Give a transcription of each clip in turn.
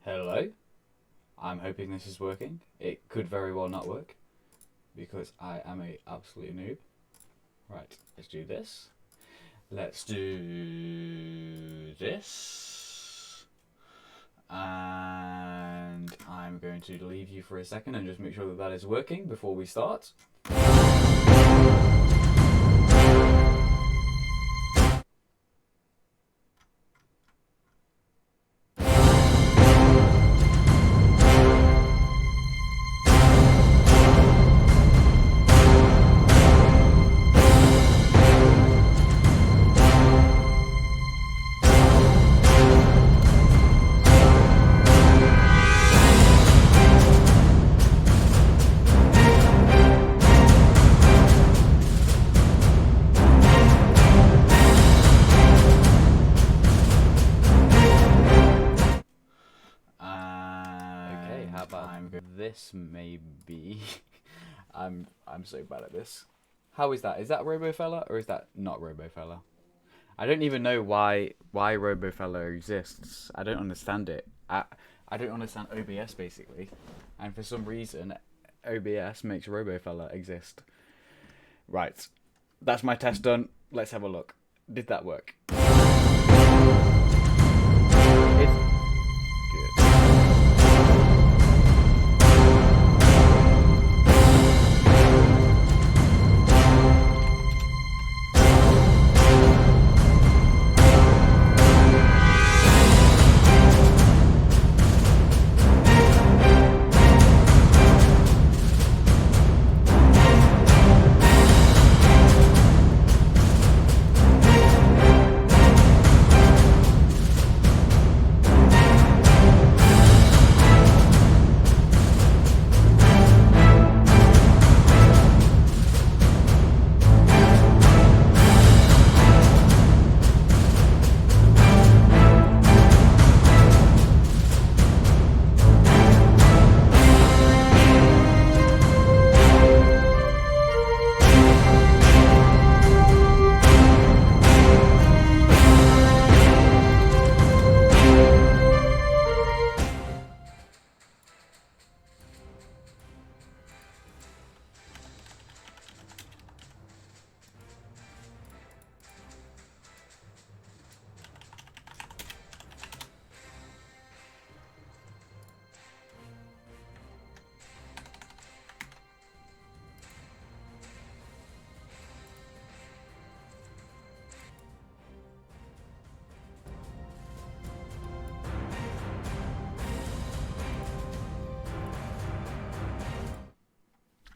Hello. I'm hoping this is working. It could very well not work because I am a absolute noob. Right, let's do this. Let's do this. And I'm going to leave you for a second and just make sure that that is working before we start. This may be. I'm so bad at this. How is that? Is that Robofella or is that not Robofella? I don't even know why Robofella exists. I don't understand it. I don't understand OBS basically, and for some reason, OBS makes Robofella exist. Right, that's my test done. Let's have a look. Did that work? It's good.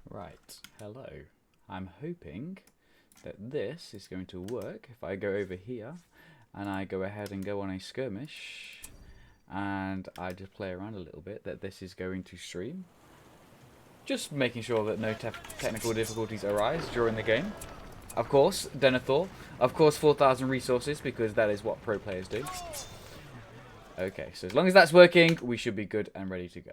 Right, hello. I'm hoping that this is going to work if I go over here and I go ahead and go on a skirmish and I just play around a little bit, that this is going to stream. Just making sure that no technical difficulties arise during the game. Of course, Denethor. Of course, 4,000 resources, because that is what pro players do. Okay, so as long as that's working, we should be good and ready to go.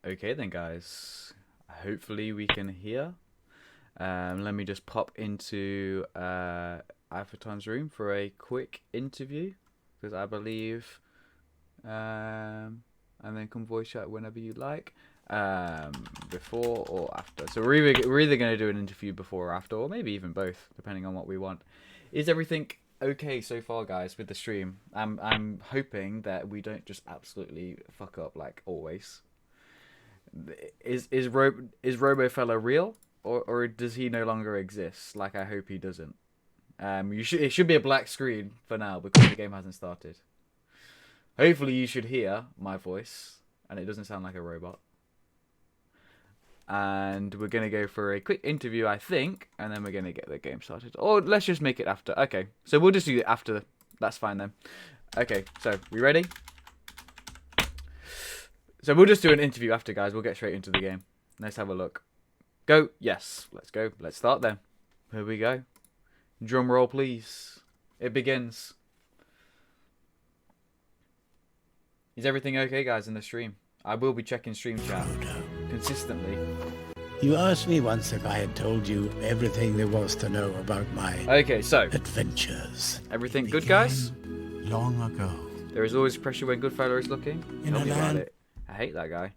Okay then, guys. Hopefully we can hear. Let me just pop into Aiphaton's room for a quick interview, because I believe, and then come voice chat whenever you like, before or after. So we're either going to do an interview before or after, or maybe even both, depending on what we want. Is everything okay so far, guys, with the stream? I'm hoping that we don't just absolutely fuck up like always. Is Robofella real, or does he no longer exist? Like, I hope he doesn't. It should be a black screen for now because the game hasn't started. Hopefully you should hear my voice and it doesn't sound like a robot. And we're gonna go for a quick interview, I think, and then we're gonna get the game started. Or let's just make it after. Okay, so we'll just do it after. That's fine then. Okay, so we ready? So we'll just do an interview after, guys. We'll get straight into the game. Let's have a look. Go. Yes. Let's go. Let's start then. Here we go. Drum roll, please. It begins. Is everything okay, guys, in the stream? I will be checking stream chat consistently. You asked me once if I had told you everything there was to know about my adventures. Everything good, guys? Long ago. There is always pressure when Goodfella is looking. Tell me about it. I hate that guy.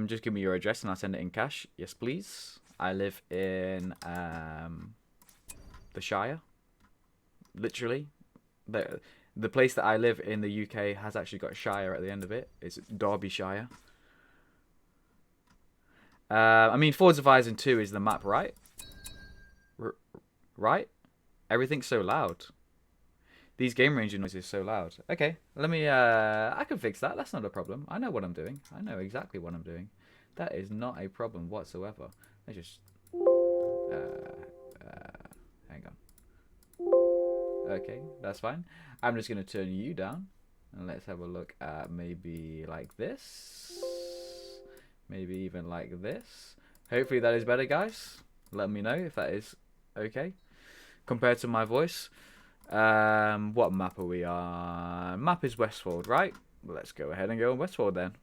Just give me your address and I'll send it in cash. Yes, please. I live in the Shire. Literally. The place that I live in the UK has actually got Shire at the end of it. It's Derbyshire. I mean, Forza Horizon 2 is the map, right? Right? Everything's so loud. These game ranger noises are so loud. Okay, let me, I can fix that. That's not a problem. I know what I'm doing. I know exactly what I'm doing. That is not a problem whatsoever. Let's just, hang on. Okay, that's fine. I'm just going to turn you down. And let's have a look at maybe like this. Maybe even like this. Hopefully that is better, guys. Let me know if that is okay compared to my voice. What map are we on? Map is Westfold, right? Let's go ahead and go on Westfold then.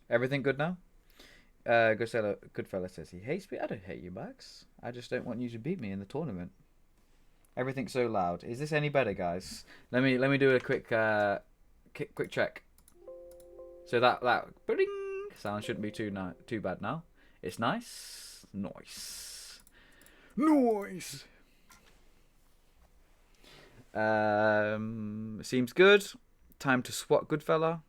Everything good now? Goodfella says he hates me. I don't hate you, Max. I just don't want you to beat me in the tournament. Everything's so loud. Is this any better, guys? Let me do a quick check. So that bling sound shouldn't be too bad now. It's nice. Nice. Seems good. Time to swat, Goodfella.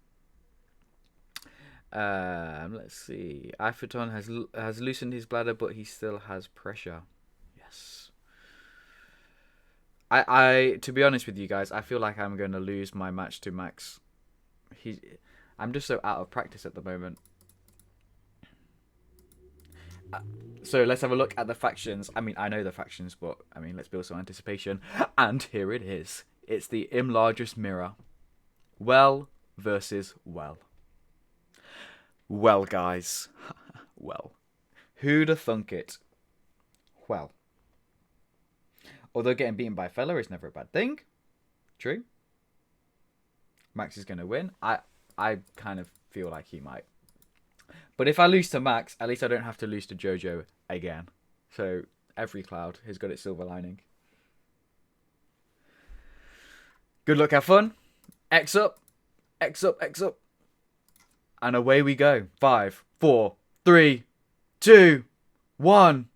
Let's see. Aiphaton has loosened his bladder, but he still has pressure. Yes. I to be honest with you guys, I feel like I'm going to lose my match to Max. I'm just so out of practice at the moment. So let's have a look at the factions. I mean, I know the factions, but I mean, let's build some anticipation. And here it is. It's the largest mirror. Well versus well. Well, guys. Well. Who'da thunk it? Well. Although getting beaten by Fella is never a bad thing. True. Max is going to win. I kind of feel like he might. But if I lose to Max, at least I don't have to lose to Jojo again. So every cloud has got its silver lining. Good luck, have fun. X up. X up, X up. And away we go. 5, 4, 3, 2, 1.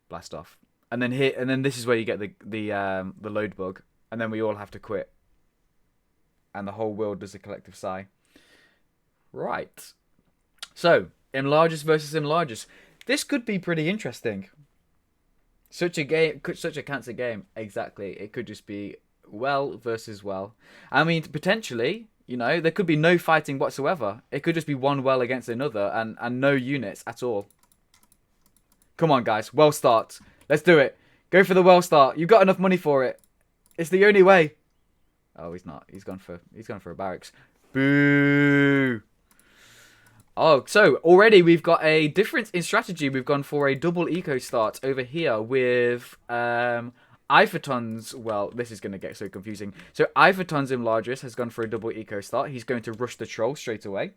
Blast off. And then this is where you get the load bug. And then we all have to quit. And the whole world does a collective sigh. Right. So, enlargers versus enlargers. This could be pretty interesting. Such a cancer game. Exactly. It could just be well versus well. I mean, potentially, you know, there could be no fighting whatsoever. It could just be one well against another and no units at all. Come on, guys. Well start. Let's do it. Go for the well start. You've got enough money for it. It's the only way. Oh, he's not. He's gone for a barracks. Boo. Oh, so already we've got a difference in strategy. We've gone for a double eco start over here with Aiphaton's, well, this is going to get so confusing. So Aiphaton's Imladris has gone for a double eco start. He's going to rush the troll straight away.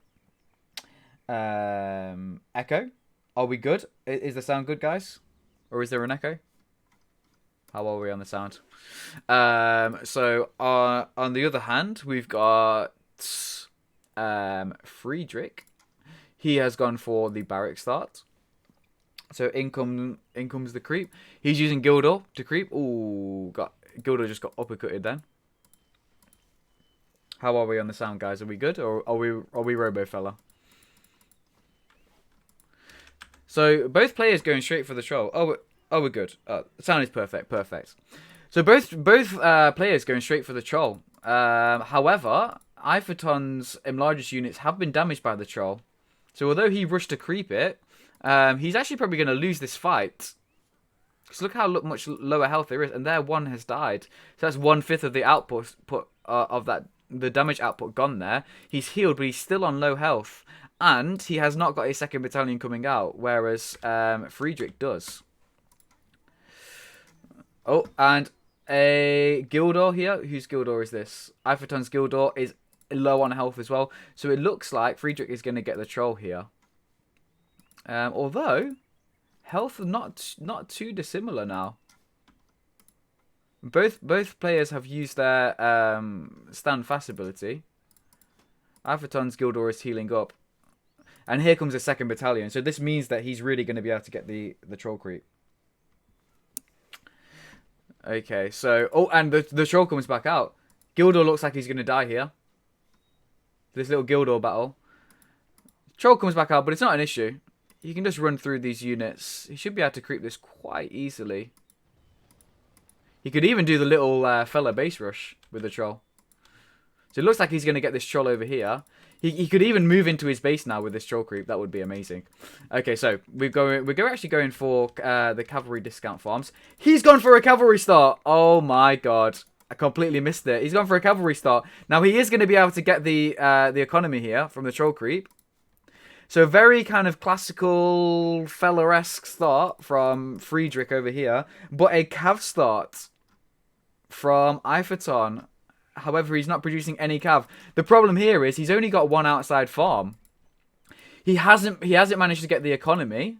Echo. Are we good? Is the sound good, guys? Or is there an echo? How are we on the sound? So on the other hand, we've got Friedrich. He has gone for the barrack start. So in comes the creep. He's using Gildor to creep. Ooh, Gildor just got uppercutted then. How are we on the sound, guys? Are we good, or are we Robo Fella? So both players going straight for the troll. Oh, we're good. Sound is perfect. So both players going straight for the troll. However, Aiphaton's Imladris units have been damaged by the troll. So although he rushed to creep it, he's actually probably going to lose this fight. Because look how much lower health there is, and there one has died. So that's 1/5 of the output of that, the damage output gone there. He's healed, but he's still on low health, and he has not got a second battalion coming out, whereas Friedrich does. Oh, and a Gildor here. Whose Gildor is this? Aiphaton's Gildor is low on health as well, so it looks like Friedrich is going to get the troll here. Although health not too dissimilar now. Both players have used their stand fast ability. Aiphaton's Gildor is healing up, and here comes a second battalion. So this means that he's really going to be able to get the troll creep. Okay, so and the troll comes back out. Gildor looks like he's going to die here. This little Gildor battle. Troll comes back out, but it's not an issue. He can just run through these units. He should be able to creep this quite easily. He could even do the little fella base rush with the troll. So it looks like he's going to get this troll over here. He could even move into his base now with this troll creep. That would be amazing. Okay, so we're actually going for the cavalry discount farms. He's gone for a cavalry start. Oh my god. I completely missed it. He's gone for a cavalry start. Now he is going to be able to get the economy here from the troll creep. So very kind of classical fella-esque start from Friedrich over here. But a cav start from Aiphaton. However, he's not producing any cav. The problem here is he's only got one outside farm. He hasn't managed to get the economy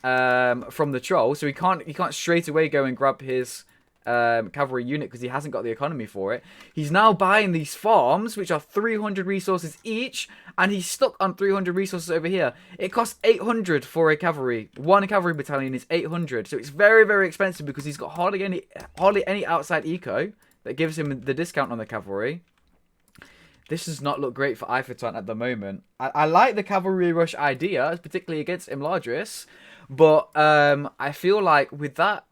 from the troll. So he can't straight away go and grab his cavalry unit because he hasn't got the economy for it. He's now buying these farms, which are 300 resources each, and he's stuck on 300 resources over here. It costs 800 for a cavalry. One cavalry battalion is 800, so it's very, very expensive because he's got hardly any outside eco that gives him the discount on the cavalry. This does not look great for Aiphaton at the moment. I like the cavalry rush idea, particularly against Imladris, but I feel like with that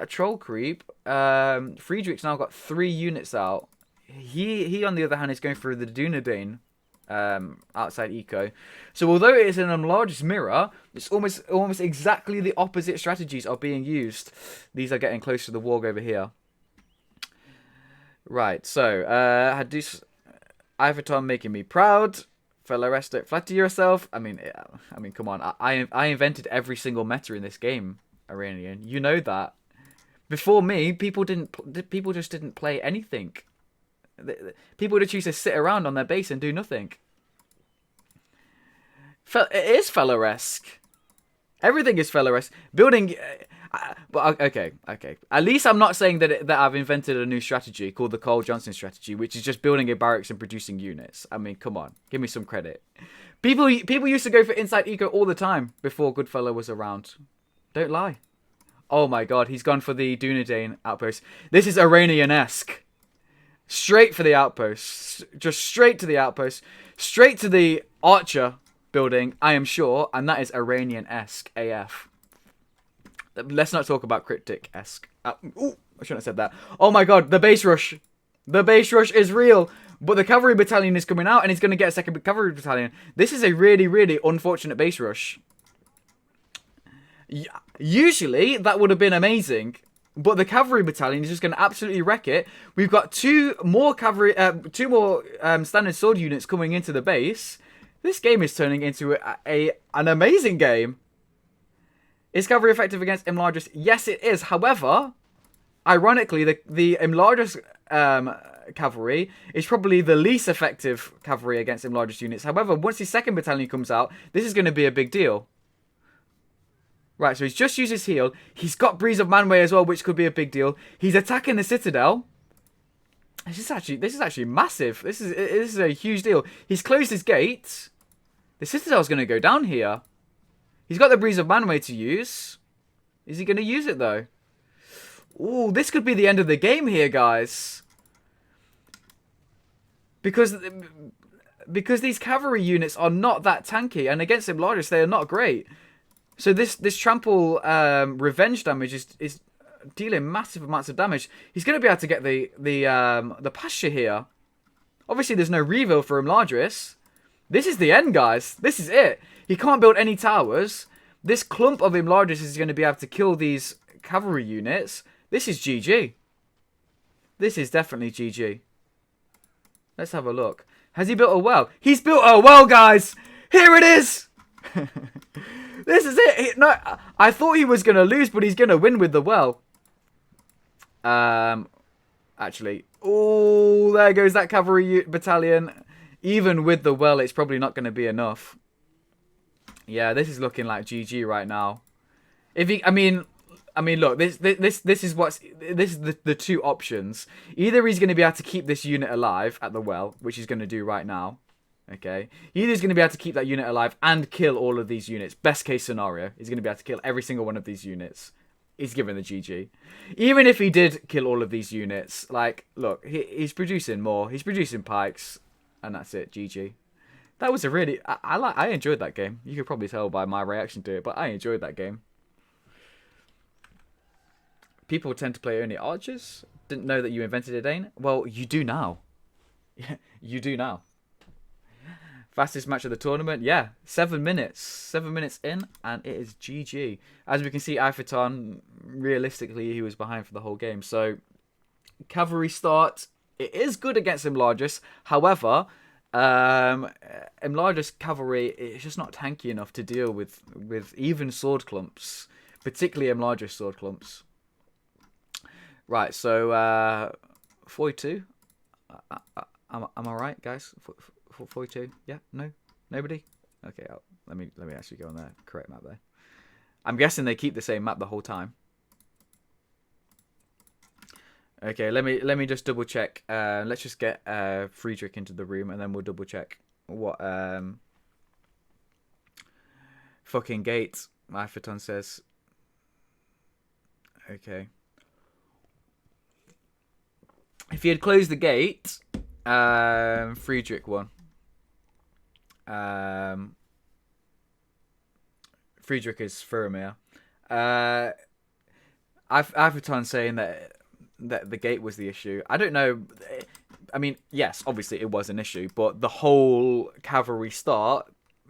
troll creep, Friedrich's now got 3 units out. He on the other hand is going through the Dunedain outside eco. So although it is an Imladris mirror, it's almost exactly the opposite strategies are being used. These are getting close to the warg over here. Right, so Aiphaton making me proud. Fellow rest, don't flatter yourself. I mean, come on. I invented every single meta in this game, Iranian. You know that. Before me, people just didn't play anything. People would choose to sit around on their base and do nothing. It is fellow-esque. Everything is fellow-esque. Building. Okay. At least I'm not saying that I've invented a new strategy called the Cole Johnson strategy, which is just building a barracks and producing units. I mean, come on, give me some credit. People used to go for inside eco all the time before Goodfellow was around. Don't lie. Oh my god, he's gone for the Dunedain outpost. This is Iranian-esque. Straight for the outpost. Just straight to the outpost. Straight to the archer building, I am sure. And that is Iranian-esque AF. Let's not talk about cryptic-esque. Ooh, I shouldn't have said that. Oh my god, the base rush. The base rush is real. But the cavalry battalion is coming out and he's going to get a second cavalry battalion. This is a really, really unfortunate base rush. Usually, that would have been amazing. But the cavalry battalion is just going to absolutely wreck it. We've got two more standard sword units coming into the base. This game is turning into an amazing game. Is cavalry effective against Imladris? Yes, it is. However, ironically, the Imladris cavalry is probably the least effective cavalry against Imladris units. However, once his second battalion comes out, this is going to be a big deal. Right, so he's just used his heal. He's got Breeze of Manway as well, which could be a big deal. He's attacking the Citadel. This is actually massive. This is a huge deal. He's closed his gate. The Citadel's going to go down here. He's got the Breeze of Manway to use. Is he going to use it though? Ooh, this could be the end of the game here, guys. Because these cavalry units are not that tanky, and against Imladris they are not great. So this trample revenge damage is dealing massive amounts of damage. He's going to be able to get the pasture here. Obviously, there's no reveal for Imladris. This is the end, guys. This is it. He can't build any towers. This clump of Imladris is going to be able to kill these cavalry units. This is GG. This is definitely GG. Let's have a look. Has he built a well? He's built a well, guys. Here it is. This is it. No, I thought he was going to lose, but he's going to win with the well. Actually. Oh, there goes that cavalry battalion. Even with the well, it's probably not going to be enough. Yeah, this is looking like GG right now. If he, I mean, look, this is the two options. Either he's going to be able to keep this unit alive at the well, which he's going to do right now. Okay. Either he's going to be able to keep that unit alive and kill all of these units. Best case scenario, he's going to be able to kill every single one of these units. He's given the GG. Even if he did kill all of these units, like, look, he's producing more. He's producing pikes, and that's it. GG. That was a really... I enjoyed that game. You could probably tell by my reaction to it, but I enjoyed that game. People tend to play only archers. Didn't know that you invented it, Dane. Well, you do now. Yeah, you do now. Fastest match of the tournament. Yeah, 7 minutes. 7 minutes in, and it is GG. As we can see, Aiphaton, realistically, he was behind for the whole game. So, cavalry start. It is good against Imladris. However, Imladris cavalry is just not tanky enough to deal with even sword clumps. Particularly Imladris sword clumps. Right, so 42. Am I right, guys? 42? Yeah? No? Nobody? Okay, let me actually go on the correct map there. I'm guessing they keep the same map the whole time. Okay, let me just double check. Let's just get Friedrich into the room, and then we'll double check what fucking gate Aiphaton says. Okay. If he had closed the gate, Friedrich won. Friedrich is Firimar. Aiphaton saying that the gate was the issue. I don't know. I mean, yes, obviously it was an issue, but the whole cavalry start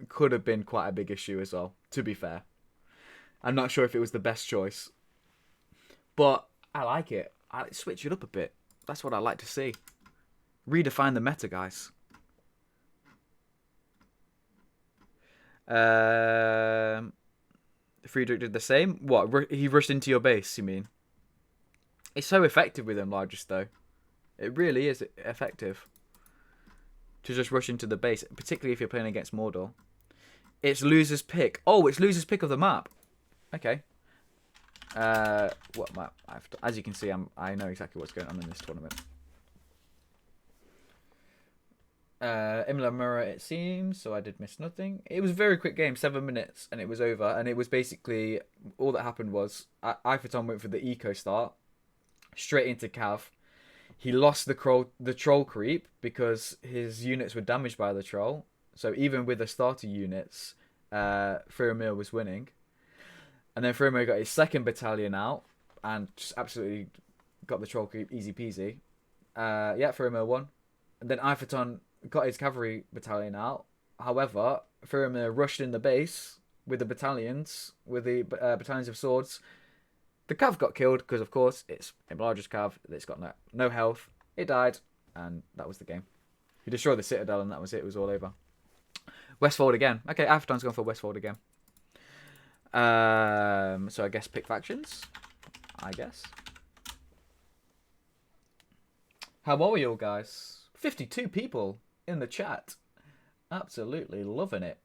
could have been quite a big issue as well, to be fair. I'm not sure if it was the best choice. But I like it. I switch it up a bit. That's what I like to see. Redefine the meta, guys. Friedrich did the same. What? He rushed into your base, you mean? It's so effective with Imladris, though. It really is effective. To just rush into the base, particularly if you're playing against Mordor. It's loser's pick. Oh, it's loser's pick of the map. Okay. What map? As you can see, I know exactly what's going on in this tournament. Imla Murrah, it seems, so I did miss nothing. It was a very quick game, 7 minutes, and it was over. And it was basically, all that happened was, Aiphaton went for the eco start, straight into Cav. He lost the troll creep, because his units were damaged by the troll. So even with the starter units, Firimar was winning. And then Firimar got his second battalion out, and just absolutely got the troll creep, easy peasy. Yeah, Firimar won. And then Aiphaton got his cavalry battalion out. However, Firimar rushed in the base with the battalions, battalions of swords. The cav got killed because, of course, it's Imladris cav. It's got no health. It died, and that was the game. He destroyed the citadel, and that was it. It was all over. Westfold again. Okay, Aiphaton's gone for Westfold again. So I guess pick factions. I guess. How are we all, guys? 52 people in the chat. Absolutely loving it.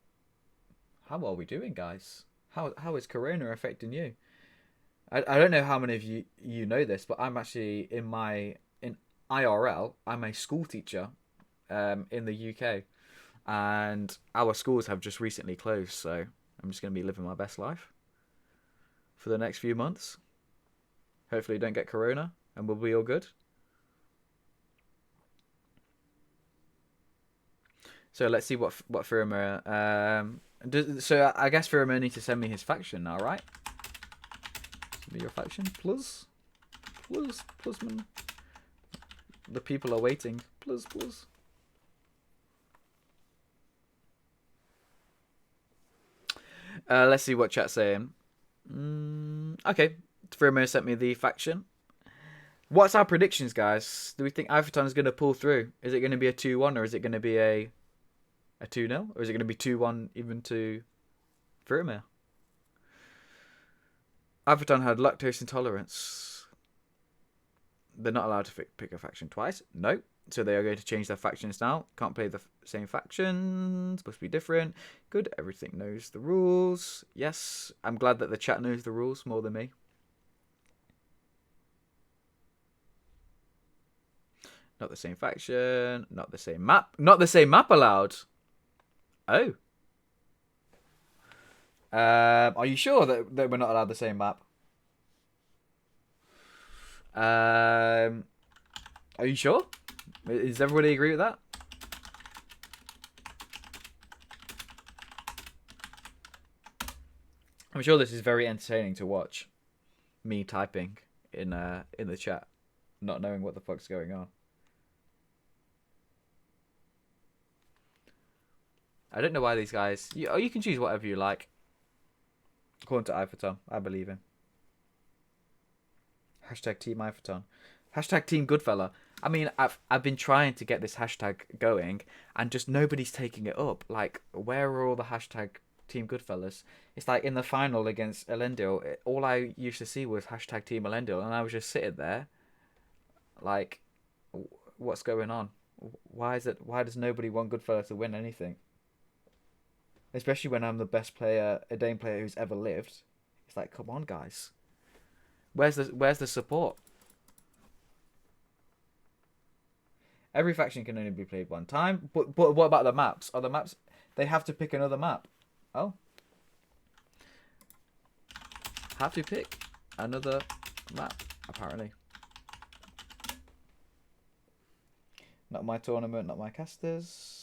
How are we doing, guys? How is Corona affecting you? I don't know how many of you know this, but I'm actually in IRL. I'm a school teacher in the UK, and our schools have just recently closed. So I'm just going to be living my best life for the next few months. Hopefully, don't get Corona, and we'll be all good. So let's see what Firimar. So I guess Firimar needs to send me his faction now, right? Send me your faction, plus man. The people are waiting, plus. Let's see what chat's saying. Okay, Firimar sent me the faction. What's our predictions, guys? Do we think Aiphaton is going to pull through? Is it going to be a 2-1 or is it going to be a 2-0? Or is it going to be 2-1 even to Firimar? Aiphaton had lactose intolerance. They're not allowed to pick a faction twice. No. So they are going to change their factions now. Can't play the same factions. Supposed to be different. Good. Everything knows the rules. Yes. I'm glad that the chat knows the rules more than me. Not the same faction. Not the same map. Not the same map allowed. Oh. Are you sure that we're not allowed the same map? Are you sure? Does everybody agree with that? I'm sure this is very entertaining to watch. Me typing in the chat, not knowing what the fuck's going on. I don't know why these guys... You can choose whatever you like. According to Aiphaton, I believe him. Hashtag Team Aiphaton. Hashtag Team Goodfella. I mean, I've been trying to get this hashtag going, and just nobody's taking it up. Like, where are all the hashtag Team Goodfellas? It's like in the final against Elendil, all I used to see was hashtag Team Elendil, and I was just sitting there, like, what's going on? Why does nobody want Goodfella to win anything? Especially when I'm the best player, a Dane player who's ever lived. It's like, come on, guys. Where's the support? Every faction can only be played one time. But what about the maps? Are the maps... They have to pick another map. Oh. Have to pick another map, apparently. Not my tournament, not my casters.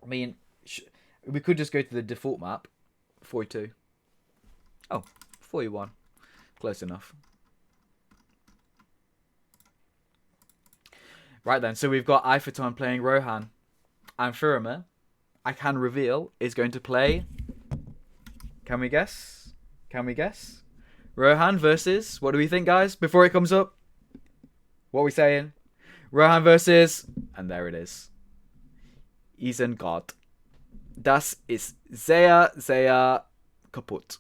I mean, we could just go to the default map. 42. Oh, 41. Close enough. Right then, so we've got Aiphaton playing Rohan. And Firimar, I can reveal, is going to play... Can we guess? Can we guess? Rohan versus... What do we think, guys? Before it comes up? What are we saying? Rohan versus... And there it is. Isengard. Das ist sehr, sehr kaputt.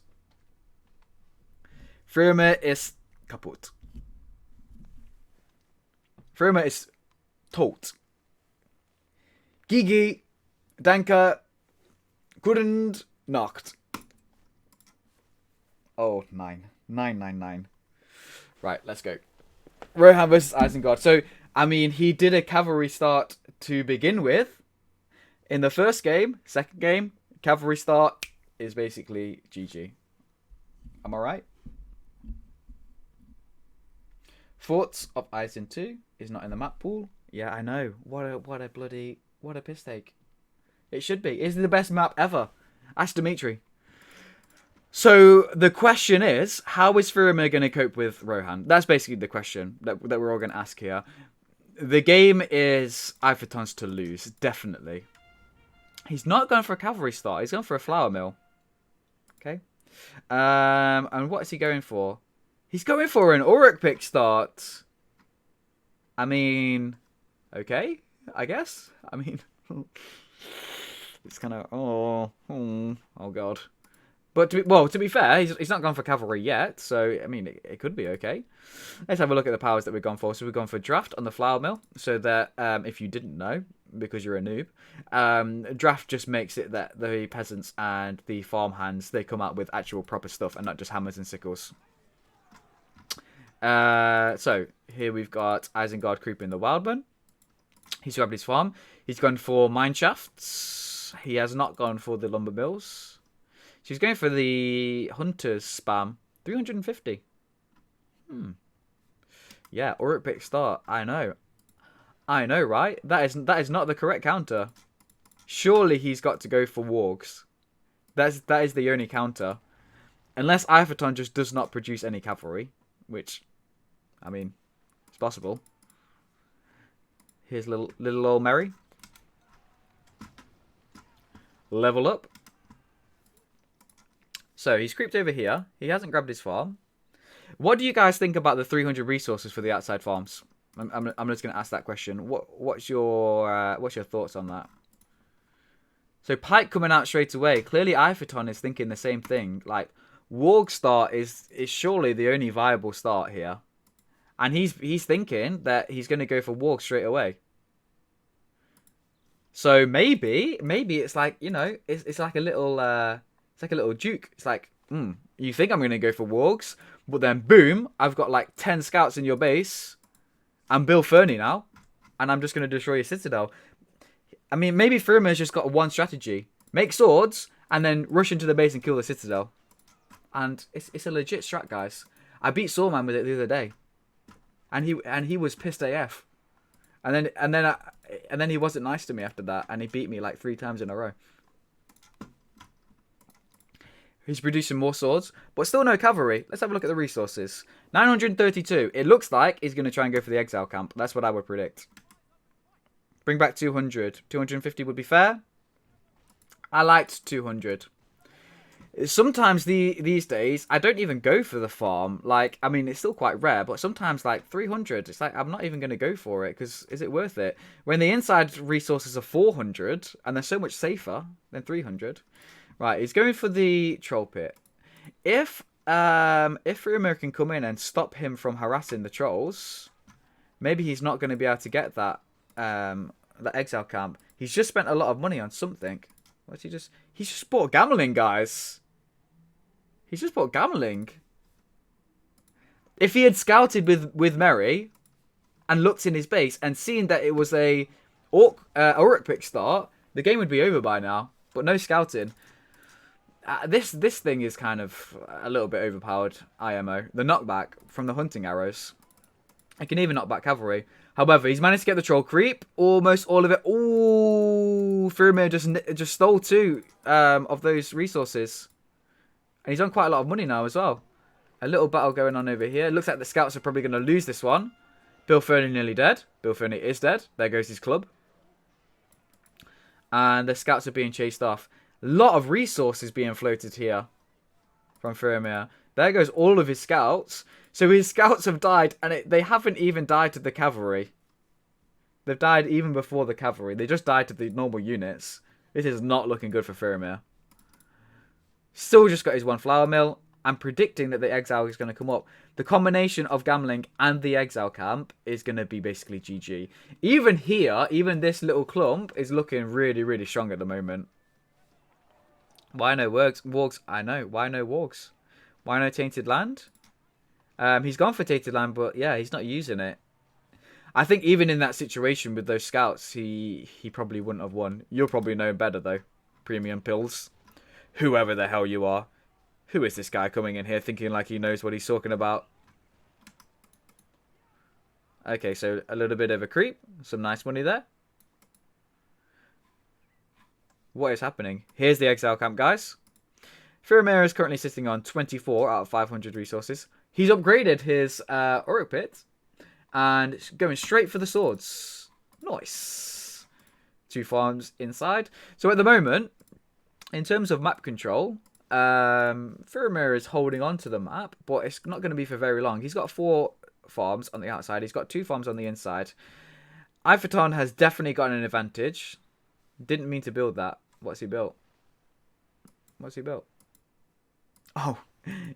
Firimar ist kaputt. Firimar ist tot. Gigi, danke, guten Nacht. Oh, 9. 999. Right, let's go. Rohan versus Isengard. So, I mean, he did a cavalry start to begin with. In the first game, second game, cavalry start is basically GG. Am I right? Forts of Eisen 2 is not in the map pool. Yeah, I know. What a piss take. It should be. It's the best map ever. Ask Dimitri. So the question is, how is Firimar going to cope with Rohan? That's basically the question that we're all going to ask here. The game is Aiphaton's to lose, definitely. He's not going for a cavalry start. He's going for a flour mill. Okay. And what is he going for? He's going for an Uruk pick start. I mean, okay, I guess. I mean, it's kind of, oh God. But to be fair, he's not gone for cavalry yet, so I mean it could be okay. Let's have a look at the powers that we've gone for. So we've gone for draft on the flour mill, so that if you didn't know, because you're a noob, draft just makes it that the peasants and the farmhands, they come out with actual proper stuff and not just hammers and sickles. So here we've got Isengard creeping the Wildman. He's grabbed his farm. He's gone for mine shafts. He has not gone for the lumber mills. She's going for the Hunter's spam. 350. Yeah, Uruk start. I know, right? That is not the correct counter. Surely he's got to go for wargs. That is the only counter. Unless Aiphaton just does not produce any cavalry. Which, I mean, it's possible. Here's little old Mary. Level up. So he's creeped over here. He hasn't grabbed his farm. What do you guys think about the 300 resources for the outside farms? I'm just going to ask that question. What's your thoughts on that? So Pike coming out straight away. Clearly Aiphaton is thinking the same thing. Like, Warg start is surely the only viable start here. And he's thinking that he's going to go for Warg straight away. So maybe it's like, you know, it's like a little duke. It's like, you think I'm going to go for wargs, but then boom, I've got like 10 scouts in your base. I'm Bill Fernie now, and I'm just going to destroy your citadel. I mean, maybe Firimar's just got one strategy. Make swords, and then rush into the base and kill the citadel. And it's a legit strat, guys. I beat Sawman with it the other day. And he was pissed AF. And then he wasn't nice to me after that, and he beat me like 3 times in a row. He's producing more swords, but still no cavalry. Let's have a look at the resources. 932. It looks like he's going to try and go for the exile camp. That's what I would predict. Bring back 200. 250 would be fair. I liked 200. Sometimes these days, I don't even go for the farm. Like, I mean, it's still quite rare, but sometimes like 300, it's like I'm not even going to go for it because is it worth it? When the inside resources are 400 and they're so much safer than 300. Right, he's going for the troll pit. If Firimar can come in and stop him from harassing the trolls, maybe he's not going to be able to get that exile camp. He's just spent a lot of money on something. What's he just? He's just bought gambling, guys. He's just bought gambling. If he had scouted with Merry and looked in his base and seen that it was a Uruk pick start, the game would be over by now. But no scouting. This thing is kind of a little bit overpowered, IMO. The knockback from the hunting arrows. I can even knock back cavalry. However, he's managed to get the troll creep. Almost all of it. Ooh, Firimar just stole 2 of those resources. And he's on quite a lot of money now as well. A little battle going on over here. Looks like the scouts are probably going to lose this one. Bill Fernie nearly dead. Bill Fernie is dead. There goes his club. And the scouts are being chased off. A lot of resources being floated here from Firimar. There goes all of his scouts. So his scouts have died, and they haven't even died to the cavalry. They've died even before the cavalry. They just died to the normal units. This is not looking good for Firimar. Still just got his 1 flour mill. I'm predicting that the exile is going to come up. The combination of gambling and the exile camp is going to be basically GG. Even here, even this little clump is looking really, really strong at the moment. Why no wargs? I know. Why no wargs? Why no tainted land? He's gone for tainted land, but yeah, he's not using it. I think even in that situation with those scouts, he probably wouldn't have won. You'll probably know better though. Premium pills. Whoever the hell you are. Who is this guy coming in here thinking like he knows what he's talking about? Okay, so a little bit of a creep. Some nice money there. What is happening? Here's the exile camp, guys. Firimar is currently sitting on 24 out of 500 resources. He's upgraded his Uruk pit and going straight for the swords. Nice. 2 farms inside. So at the moment, in terms of map control, Firimar is holding on to the map, but it's not going to be for very long. He's got 4 farms on the outside. He's got 2 farms on the inside. Aiphaton has definitely got an advantage. Didn't mean to build that. What's he built? What's he built? Oh,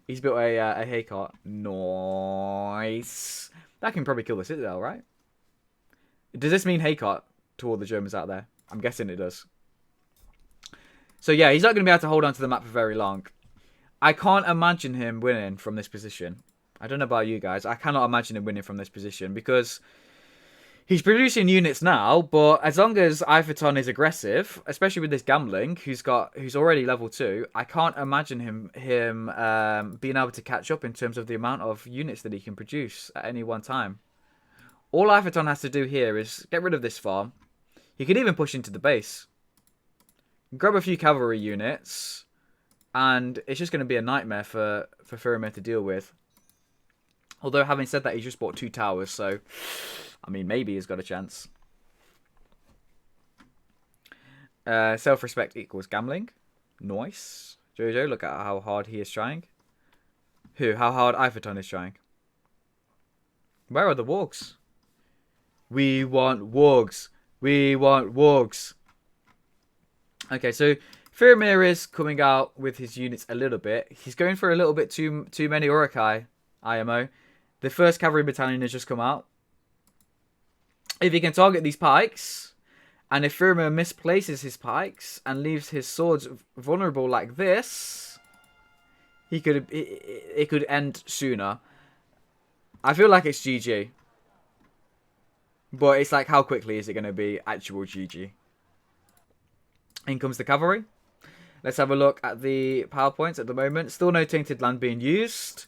he's built a haycart. Nice. That can probably kill the citadel, right? Does this mean haycart to all the Germans out there? I'm guessing it does. So yeah, he's not going to be able to hold on to the map for very long. I can't imagine him winning from this position. I don't know about you guys. I cannot imagine him winning from this position because he's producing units now, but as long as Aiphaton is aggressive, especially with this gambling, who's already level 2, I can't imagine him being able to catch up in terms of the amount of units that he can produce at any one time. All Aiphaton has to do here is get rid of this farm. He could even push into the base. Grab a few cavalry units, and it's just going to be a nightmare for Firimar to deal with. Although, having said that, he's just bought 2 towers, so, I mean, maybe he's got a chance. Self-respect equals gambling. Nice. Jojo, look at how hard he is trying. How hard Aiphaton is trying. Where are the wargs? We want wargs. We want wargs. Okay, so Firimar is coming out with his units a little bit. He's going for a little bit too many Urukai, IMO. The first cavalry battalion has just come out. If he can target these pikes, and if Firimar misplaces his pikes and leaves his swords vulnerable like this, it could end sooner. I feel like it's GG. But it's like, how quickly is it going to be actual GG? In comes the cavalry. Let's have a look at the PowerPoints at the moment. Still no tainted land being used.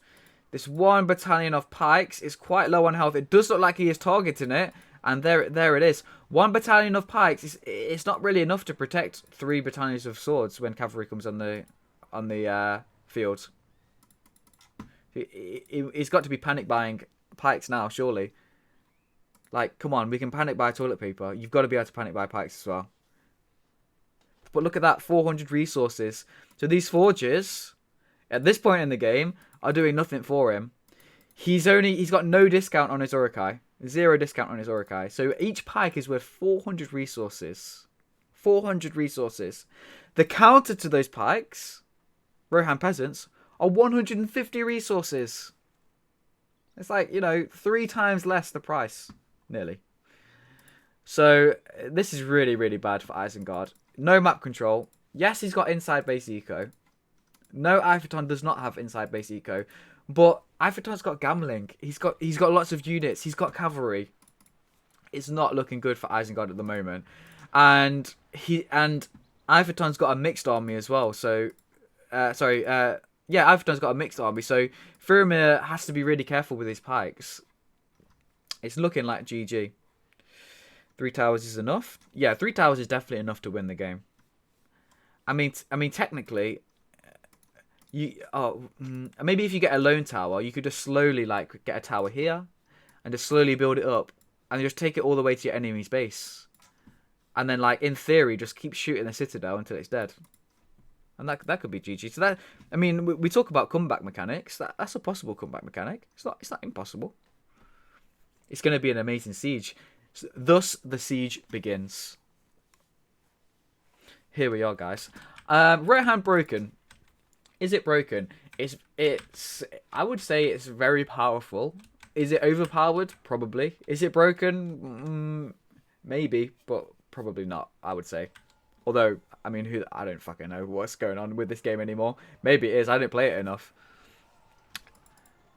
This 1 battalion of pikes is quite low on health. It does look like he is targeting it. And there it is. 1 battalion of pikes. It's not really enough to protect 3 battalions of swords when cavalry comes on the field. He's got to be panic buying pikes now, surely. Like, come on, we can panic buy toilet paper. You've got to be able to panic buy pikes as well. But look at that, 400 resources. So these forges, at this point in the game, are doing nothing for him. He's got no discount on his Urukai. 0 discount on his Urukai. So each pike is worth 400 resources. 400 resources. The counter to those pikes, Rohan peasants, are 150 resources. It's like, 3 times less the price. Nearly. So this is really, really bad for Isengard. No map control. Yes, he's got inside base eco. No, Aiphaton does not have inside base eco. But Aiphaton's got gambling. He's got lots of units. He's got cavalry. It's not looking good for Isengard at the moment. And Aiphaton's got a mixed army as well. So Aiphaton's got a mixed army. So Firimar has to be really careful with his pikes. It's looking like GG. 3 towers is enough. Yeah, 3 towers is definitely enough to win the game. I mean, technically, maybe if you get a lone tower, you could just slowly get a tower here, and just slowly build it up, and just take it all the way to your enemy's base, and then in theory, just keep shooting the citadel until it's dead. And that could be GG. So that, I mean, we talk about comeback mechanics. That's a possible comeback mechanic. It's not impossible. It's going to be an amazing siege. Thus, the siege begins. Here we are, guys. Rohan broken. Is it broken? It's. I would say it's very powerful. Is it overpowered? Probably. Is it broken? Maybe, but probably not. I would say. Although, I mean, I don't fucking know what's going on with this game anymore. Maybe it is. I didn't play it enough.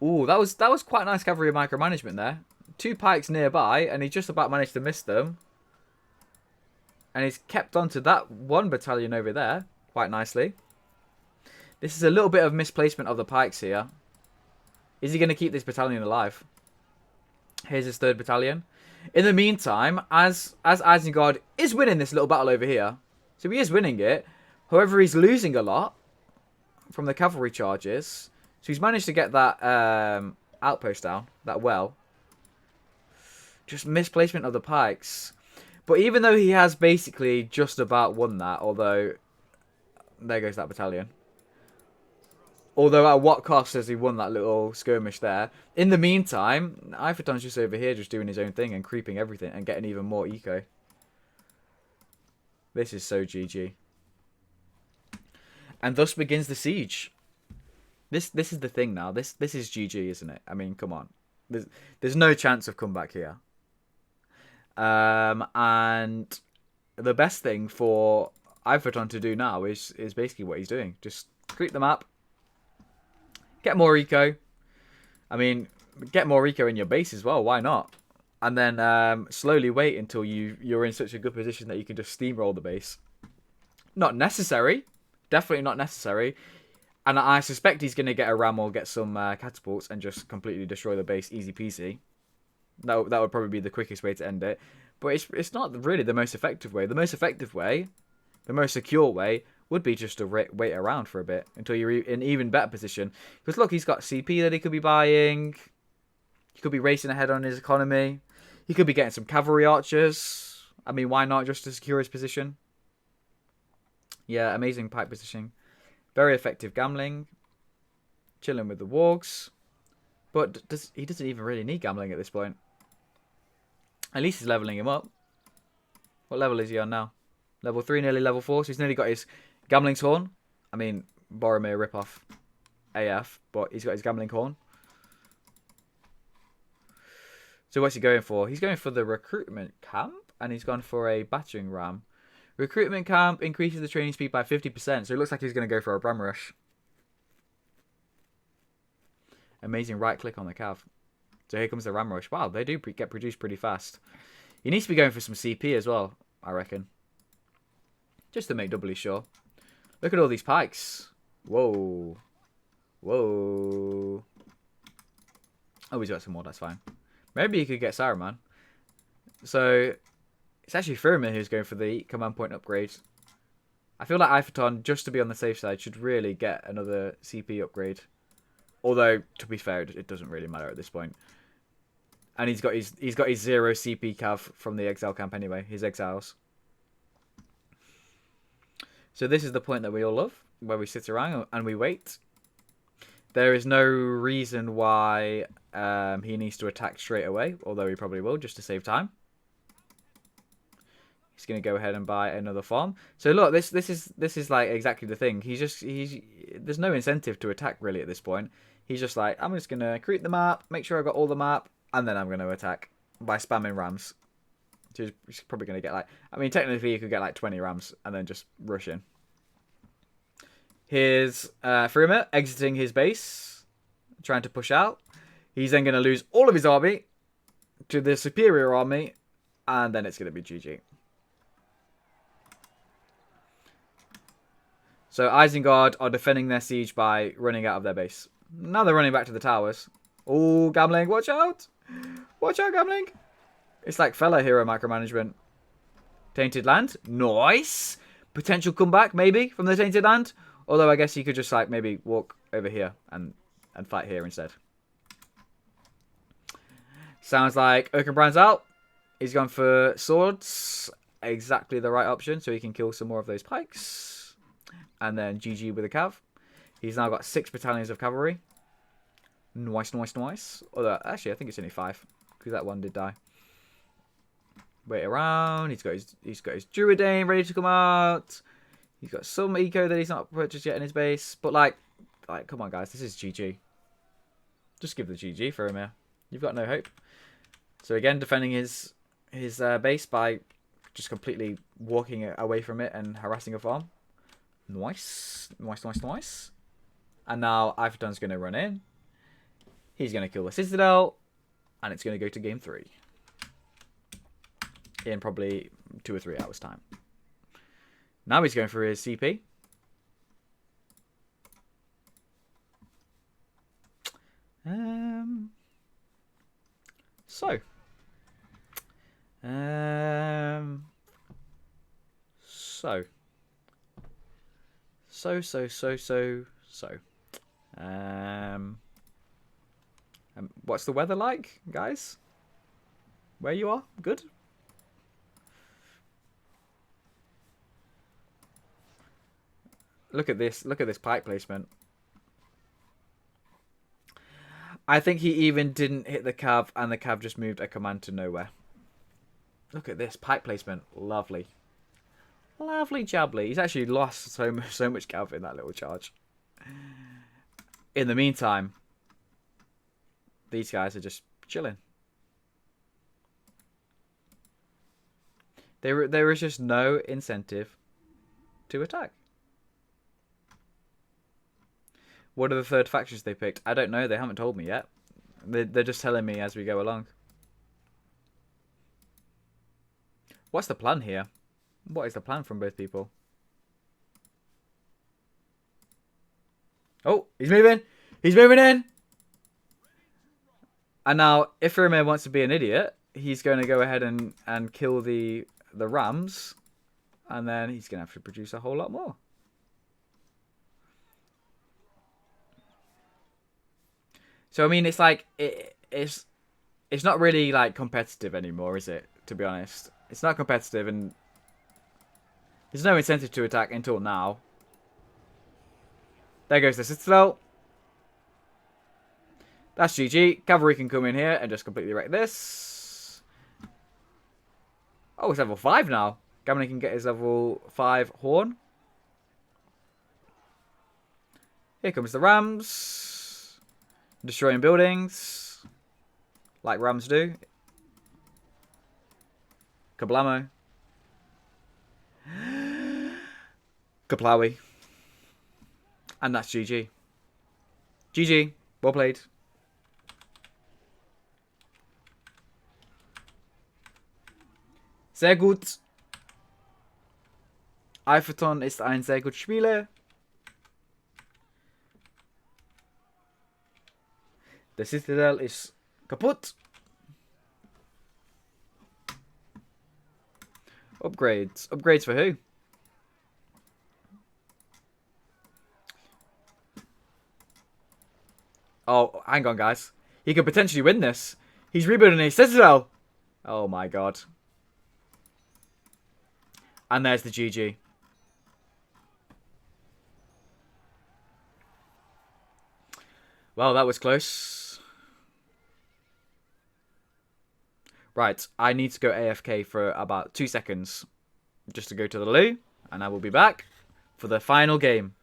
Ooh, that was quite nice cavalry micromanagement there. 2 pikes nearby, and he just about managed to miss them. And he's kept on to that 1 battalion over there quite nicely. This is a little bit of misplacement of the pikes here. Is he going to keep this battalion alive? Here's his 3rd battalion. In the meantime, as Isengard is winning this little battle over here, so he is winning it. However, he's losing a lot from the cavalry charges. So he's managed to get that outpost down, that well. Just misplacement of the pikes. But even though he has basically just about won that, although there goes that battalion. Although at what cost has he won that little skirmish there? In the meantime, Aiphaton's just over here just doing his own thing and creeping everything and getting even more eco. This is so GG. And thus begins the siege. This is the thing now. This is GG, isn't it? I mean, come on. There's no chance of comeback here. And the best thing for Aiphaton to do now is basically what he's doing. Just creep the map. Get more eco. I mean, get more eco in your base as well. Why not? And then slowly wait until you're in such a good position that you can just steamroll the base. Not necessary. Definitely not necessary. And I suspect he's going to get a ram or get some catapults and just completely destroy the base. Easy peasy. That would probably be the quickest way to end it. But it's not really the most effective way. The most effective way, the most secure way, would be just to wait around for a bit until you're in even better position. Because look, he's got CP that he could be buying. He could be racing ahead on his economy. He could be getting some cavalry archers. I mean, why not just to secure his position? Yeah, amazing pipe positioning. Very effective gambling. Chilling with the wargs. But he doesn't even really need gambling at this point. At least he's leveling him up. What level is he on now? Level 3, nearly level 4. So he's nearly got his gambling's horn. I mean, Boromir ripoff AF. But he's got his gambling horn. So what's he going for? He's going for the recruitment camp. And he's gone for a battering ram. Recruitment camp increases the training speed by 50%. So it looks like he's going to go for a ram rush. Amazing right click on the cav. So here comes the ram rush. Wow, they do get produced pretty fast. He needs to be going for some CP as well, I reckon. Just to make doubly sure. Look at all these pikes. Whoa. Whoa. Oh, he's got some more, that's fine. Maybe he could get Saruman. So, it's actually Firimar who's going for the command point upgrade. I feel like Aiphaton, just to be on the safe side, should really get another CP upgrade. Although, to be fair, it doesn't really matter at this point. And he's got his 0 CP cav from the exile camp anyway, his exiles. So this is the point that we all love, where we sit around and we wait. There is no reason why he needs to attack straight away, although he probably will, just to save time. He's going to go ahead and buy another farm. So look, this is like exactly the thing. There's no incentive to attack really at this point. He's just like, I'm just going to create the map, make sure I've got all the map, and then I'm going to attack by spamming rams. So he's probably going to get like, I mean, technically you could get like 20 rams and then just rush in. Here's Firimar exiting his base, trying to push out. He's then going to lose all of his army to the superior army, and then it's going to be GG. So Isengard are defending their siege by running out of their base. Now they're running back to the towers. Oh, gambling, watch out! Watch out, gambling! It's like fella hero micromanagement. Tainted Land, nice! Potential comeback, maybe, from the Tainted Land. Although I guess you could just like maybe walk over here and fight here instead. Sounds like Oakenbrand's out. He's gone for swords. Exactly the right option, so he can kill some more of those pikes. And then GG with a cav. He's now got 6 battalions of cavalry. Nice, nice, nice. Although, actually, I think it's only 5. Because that one did die. Wait around. He's got his Druidane ready to come out. He's got some eco that he's not purchased yet in his base. But, like, come on, guys. This is GG. Just give the GG for him here. You've got no hope. So, again, defending his base by just completely walking away from it and harassing a farm. Nice. Nice, nice, nice. And now Aiphaton's going to run in. He's going to kill the Citadel. And it's going to go to game 3. In probably 2 or 3 hours' time. Now he's going for his CP. So. What's the weather like, guys? Where you are? Good? Look at this. Look at this pike placement. I think he even didn't hit the cav, and the cav just moved a command to nowhere. Look at this pike placement. Lovely. Lovely jubbly. He's actually lost so much cav in that little charge. In the meantime, these guys are just chilling. There is just no incentive to attack. What are the third factions they picked? I don't know. They haven't told me yet. They're just telling me as we go along. What's the plan here? What is the plan from both people? Oh, he's moving. He's moving in. And now, if Firimar wants to be an idiot, he's going to go ahead and kill the rams. And then he's going to have to produce a whole lot more. So, I mean, it's like, it's not really, like, competitive anymore, is it? To be honest. It's not competitive, and there's no incentive to attack until now. There goes the citadel. That's GG. Cavalry can come in here and just completely wreck this. Oh, it's level 5 now. Cavalry can get his level 5 horn. Here comes the rams. Destroying buildings. Like rams do. Kablamo. Kaplawi. And that's GG. GG. Well played. Sehr gut. Aiphaton ist ein sehr guter Spieler. The Citadel ist kaputt. Upgrades. Upgrades for who? Oh, hang on, guys. He could potentially win this. He's rebuilding his Citadel. Oh, my God. And there's the GG. Well, that was close. Right, I need to go AFK for about 2 seconds. Just to go to the loo. And I will be back for the final game.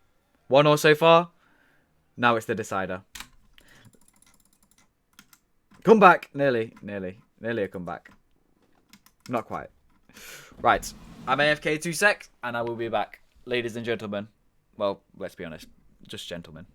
1-1 so far. Now it's the decider. Come back. Nearly a comeback. Not quite. Right. I'm AFK 2 secs, and I will be back. Ladies and gentlemen. Well, let's be honest. Just gentlemen.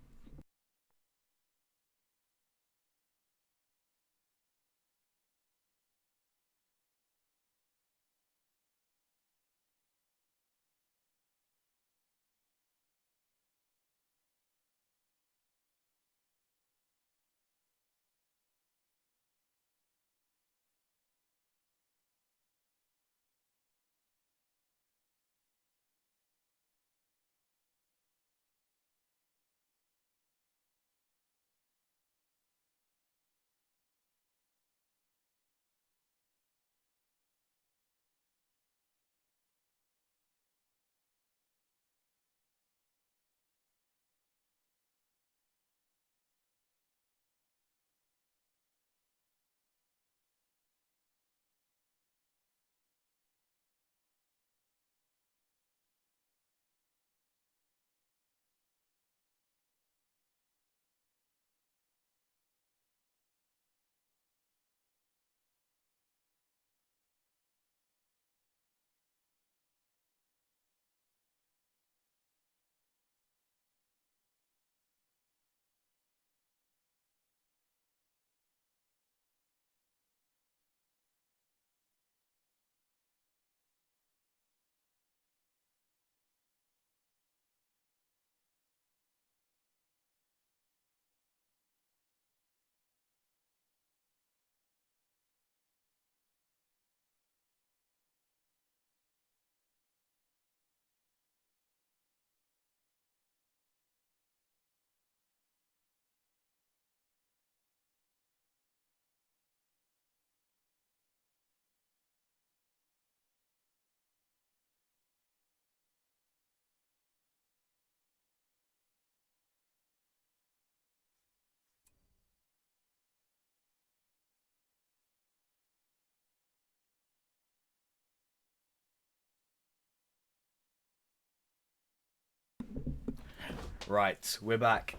Right, we're back.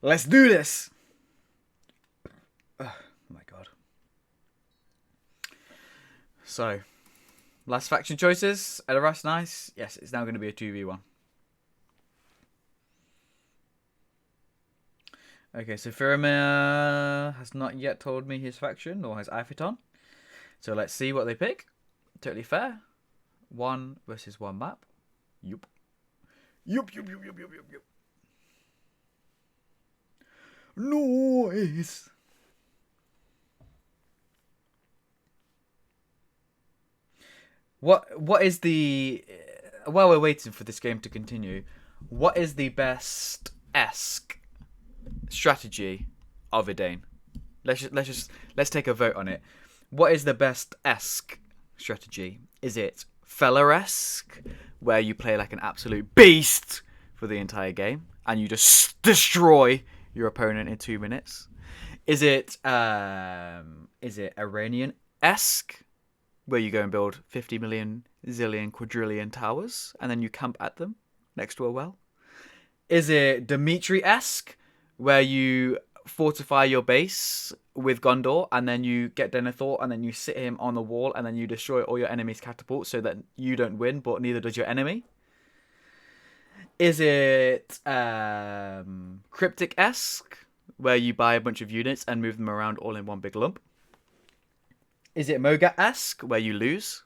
Let's do this. Oh my god. So, last faction choices. Edoras, nice. Yes, it's now going to be a 2v1. Okay, so Firimar has not yet told me his faction, nor has Aiphaton. So let's see what they pick. Totally fair. 1 versus 1 map. Yup. Yup. Noise. What is the... While we're waiting for this game to continue, what is the best strategy of Idane? Let's take a vote on it. What is the best strategy? Is it Feller-esque, where you play like an absolute beast for the entire game and you just destroy your opponent in 2 minutes? Is it Iranian-esque, where you go and build 50 million zillion quadrillion towers and then you camp at them next to a well? Is it Dimitri-esque, where you fortify your base with Gondor and then you get Denethor and then you sit him on the wall and then you destroy all your enemy's catapults so that you don't win but neither does your enemy? Is it Cryptic-esque, where you buy a bunch of units and move them around all in one big lump? Is it Moga-esque, where you lose?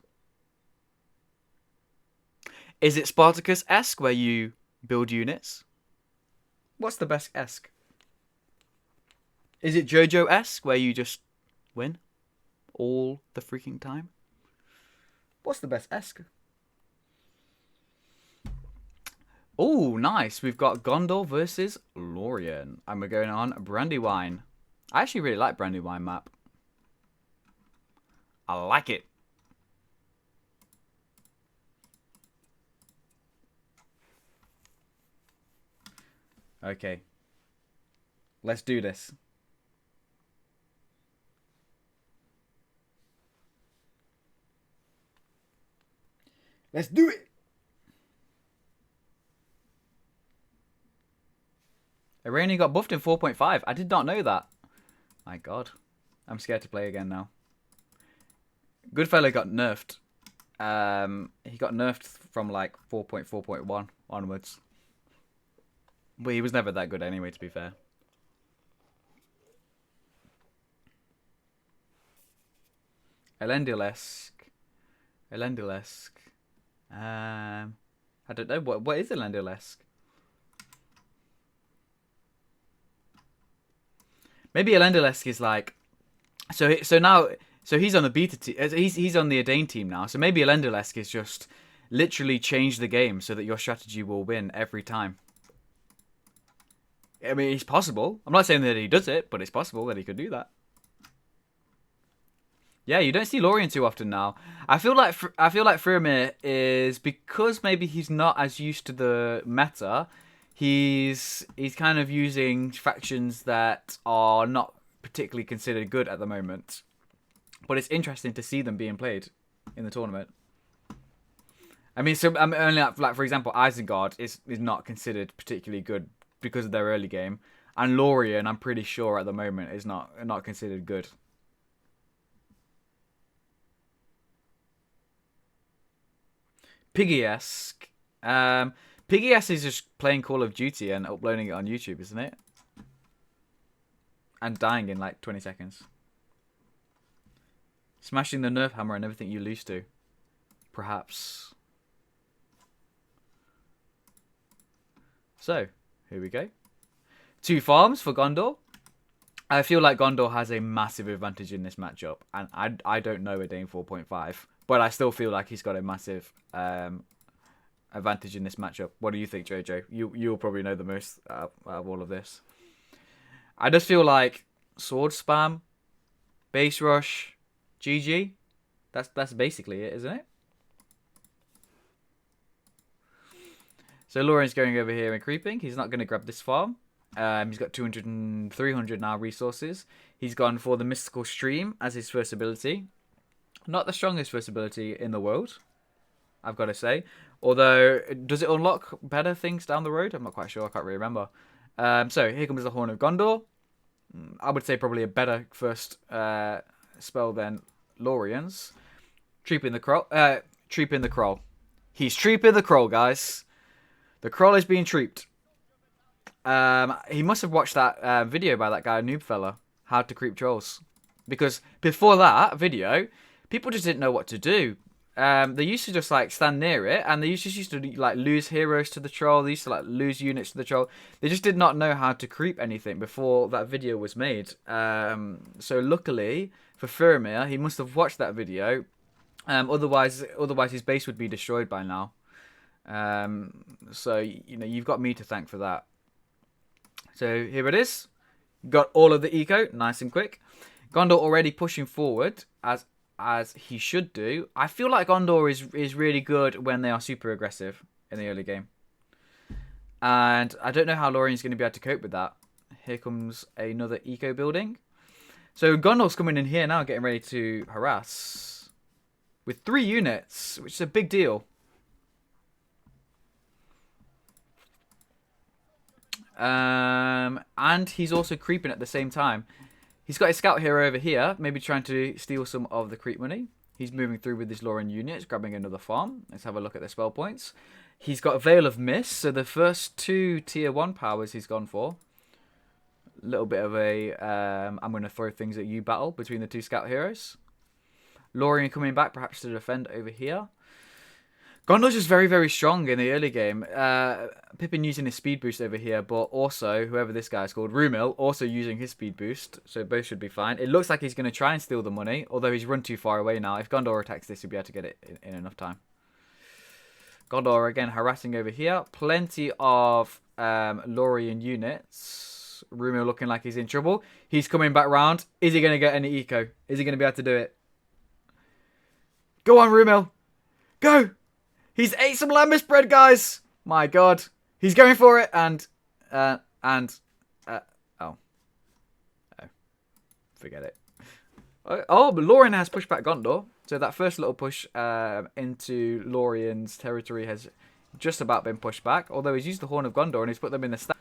Is it Spartacus-esque, where you build units? What's the best esque? Is it JoJo-esque, where you just win all the freaking time? What's the best esque? Oh, nice. We've got Gondor versus Lorien. And we're going on Brandywine. I actually really like Brandywine map. I like it. Okay. Let's do this. Let's do it. Iranian got buffed in 4.5. I did not know that. My god. I'm scared to play again now. Goodfellow got nerfed. He got nerfed from like 4.4.1 onwards. But he was never that good anyway, to be fair. Elendil-esque. I don't know. What is Elendil-esque? Maybe Elendil-esque is like... So he's on the beta team. He's on the Idane team now. So maybe Elendil-esque is just literally change the game so that your strategy will win every time. I mean, it's possible. I'm not saying that he does it, but it's possible that he could do that. Yeah, you don't see Lorien too often now. I feel like Firimar is, because maybe he's not as used to the meta. He's kind of using factions that are not particularly considered good at the moment. But it's interesting to see them being played in the tournament. I mean, so I mean, only like for example, Isengard is not considered particularly good because of their early game, and Lorien, I'm pretty sure at the moment is not considered good. Piggy-esque. Piggy-esque is just playing Call of Duty and uploading it on YouTube, isn't it? And dying in like 20 seconds. Smashing the nerf hammer and everything you lose to. Perhaps. So, here we go. 2 farms for Gondor. I feel like Gondor has a massive advantage in this matchup. And I don't know Idane 4.5. But I still feel like he's got a massive advantage in this matchup. What do you think, Jojo? You'll probably know the most out of all of this. I just feel like sword spam, base rush, GG. That's basically it, isn't it? So Lorien's going over here and creeping. He's not going to grab this farm. He's got 200 and 300 now resources. He's gone for the Mystical Stream as his first ability. Not the strongest first ability in the world, I've got to say. Although, does it unlock better things down the road? I'm not quite sure. I can't really remember. So here comes the Horn of Gondor. I would say probably a better first spell than Lorien's. Treeping the Kroll. Treeping the Kroll. He's treeping the Kroll, guys. The Kroll is being treeped. He must have watched that video by that guy, Noob Fella, how to creep trolls. Because before that video, people just didn't know what to do. They used to just like stand near it, and they used to like lose heroes to the troll. They used to like lose units to the troll. They just did not know how to creep anything before that video was made. So luckily for Firimar, he must have watched that video. Otherwise his base would be destroyed by now. So you know, you've got me to thank for that. So here it is. Got all of the eco, nice and quick. Gondor already pushing forward as he should do. I feel like Gondor is really good when they are super aggressive in the early game. And I don't know how Lorien's going to be able to cope with that. Here comes another eco building. So Gondor's coming in here now, getting ready to harass. With 3 units, which is a big deal. And he's also creeping at the same time. He's got his scout hero over here, maybe trying to steal some of the creep money. He's moving through with his Lorien units, grabbing another farm. Let's have a look at the spell points. He's got Veil of Mist, so the first 2 tier 1 powers he's gone for. A little bit of a, I'm going to throw things at you battle between the 2 scout heroes. Lorien coming back, perhaps to defend over here. Gondor's just very, very strong in the early game. Pippin using his speed boost over here, but also, whoever this guy's called, Rumil, also using his speed boost. So both should be fine. It looks like he's going to try and steal the money, although he's run too far away now. If Gondor attacks this, he'll be able to get it in enough time. Gondor, again, harassing over here. Plenty of Lorien units. Rumil looking like he's in trouble. He's coming back round. Is he going to get any eco? Is he going to be able to do it? Go on, Rumil. Go! He's ate some lambus bread, guys. My God, he's going for it, and forget it. Oh, but Lorien has pushed back Gondor, so that first little push into Lorien's territory has just about been pushed back. Although he's used the Horn of Gondor and he's put them in the stack.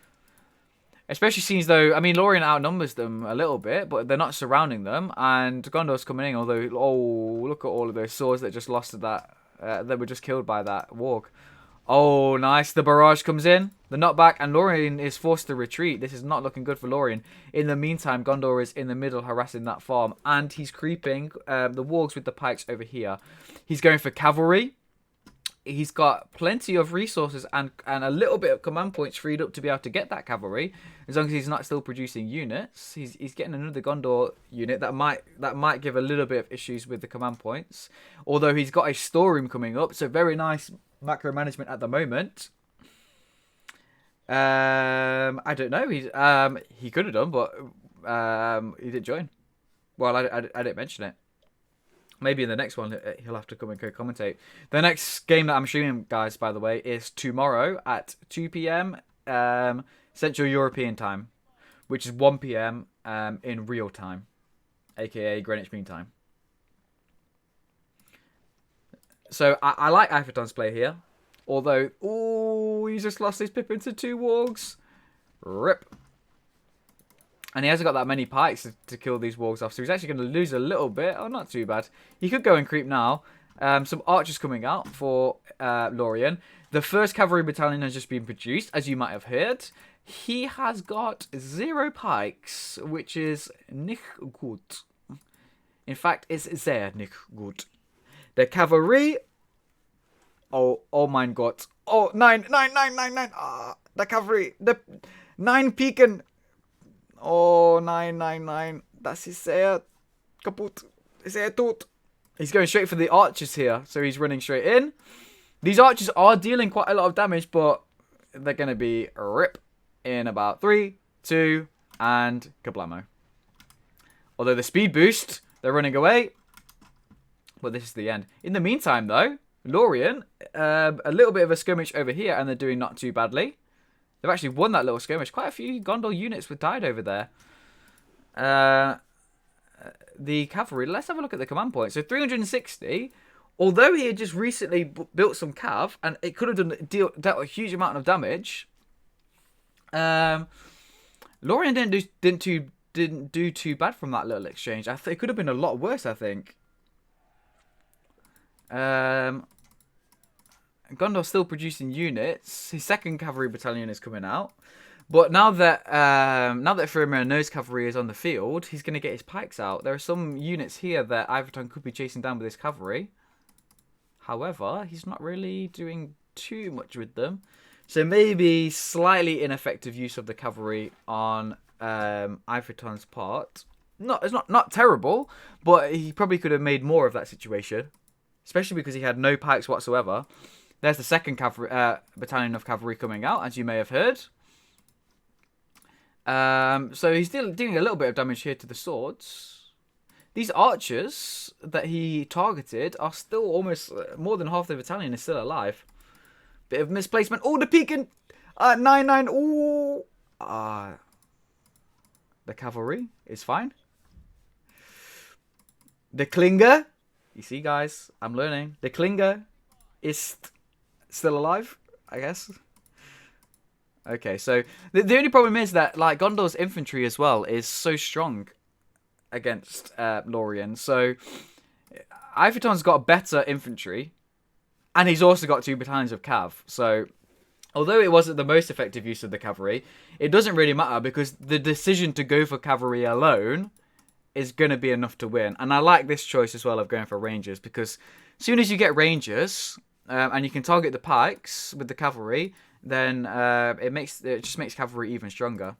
Especially seems though, I mean, Lorien outnumbers them a little bit, but they're not surrounding them, and Gondor's coming in. Although, oh, look at all of those swords that just lost to that. They were just killed by that warg. Oh, nice. The barrage comes in. The knockback. And Lorien is forced to retreat. This is not looking good for Lorien. In the meantime, Gondor is in the middle harassing that farm. And he's creeping the wargs with the pikes over here. He's going for cavalry. He's got plenty of resources and a little bit of command points freed up to be able to get that cavalry. As long as he's not still producing units, he's getting another Gondor unit that might give a little bit of issues with the command points. Although he's got a storeroom coming up, so very nice macro management at the moment. I don't know. He could have done, but he didn't join. Well, I didn't mention it. Maybe in the next one, he'll have to come and co-commentate. The next game that I'm streaming, guys, by the way, is tomorrow at 2 p.m. Central European time, which is 1 p.m. In real time, aka Greenwich Mean Time. So I like Aiphaton's play here. Although, oh, he just lost his Pippin to 2 wargs. Rip. And he hasn't got that many pikes to kill these wargs off, so he's actually going to lose a little bit. Oh, not too bad. He could go and creep now. Some archers coming out for Lorien. The first cavalry battalion has just been produced, as you might have heard. He has got 0 pikes, which is nicht gut. In fact, it's sehr nicht gut. The cavalry... Oh mein Gott. Oh, 9. Ah, the cavalry. The 9 Piken. Oh, 9. Das ist sehr kaputt. Sehr tot. He's going straight for the archers here. So he's running straight in. These archers are dealing quite a lot of damage, but they're going to be rip in about 3, 2, and kablamo. Although the speed boost, they're running away. But this is the end. In the meantime, though, Lorien, a little bit of a skirmish over here, and they're doing not too badly. They've actually won that little skirmish. Quite a few Gondor units were died over there. The cavalry, let's have a look at the command points. So 360, although he had just recently built some cav, and it could have dealt a huge amount of damage, Lorien didn't do too bad from that little exchange. It could have been a lot worse, I think. Gondor's still producing units. His second cavalry battalion is coming out. But now that Firimar knows cavalry is on the field, he's going to get his pikes out. There are some units here that Aiphaton could be chasing down with his cavalry. However, he's not really doing too much with them. So maybe slightly ineffective use of the cavalry on Aiphaton's part. It's not terrible, but he probably could have made more of that situation. Especially because he had no pikes whatsoever. There's the second battalion of cavalry coming out, as you may have heard. So he's still doing a little bit of damage here to the swords. These archers that he targeted are still almost more than half the battalion is still alive. Bit of misplacement. Oh, the Pekin 9-9. Oh, the cavalry is fine. The Klinger. You see, guys, I'm learning. The Klinger is still alive, I guess. Okay, so the only problem is that like Gondor's infantry as well is so strong against Lorien. So Aiphaton's got better infantry, and he's also got 2 battalions of cav. So although it wasn't the most effective use of the cavalry, it doesn't really matter because the decision to go for cavalry alone is going to be enough to win. And I like this choice as well of going for rangers because as soon as you get rangers and you can target the pikes with the cavalry, then it just makes cavalry even stronger.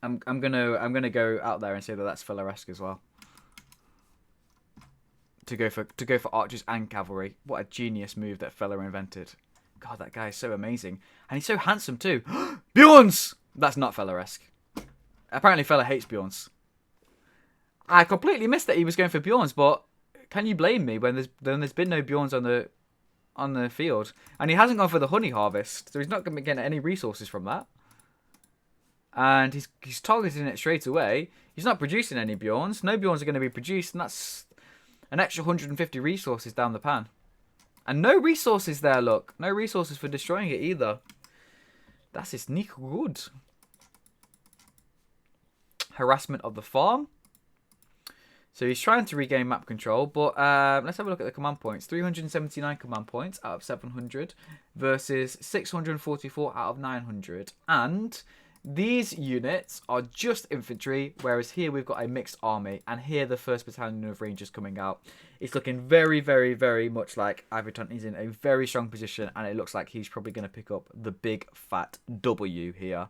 I'm gonna go out there and say that that's Filaresque as well. To go for archers and cavalry. What a genius move that fella invented. God, that guy is so amazing. And he's so handsome too. Bjorns! That's not Filaresque. Apparently fella hates Bjorns. I completely missed that he was going for Bjorns, but can you blame me when there's been no Bjorns on the field? And he hasn't gone for the honey harvest, so he's not going to get any resources from that. And he's targeting it straight away. He's not producing any Bjorns. No Bjorns are going to be produced, and that's an extra 150 resources down the pan. And no resources there, look. No resources for destroying it either. Das ist nicht gut. Harassment of the farm. So he's trying to regain map control, but let's have a look at the command points. 379 command points out of 700 versus 644 out of 900. And these units are just infantry, whereas here we've got a mixed army. And here the 1st Battalion of Rangers coming out. It's looking very, very, very much like Aiphaton is in a very strong position, and it looks like he's probably going to pick up the big fat W here.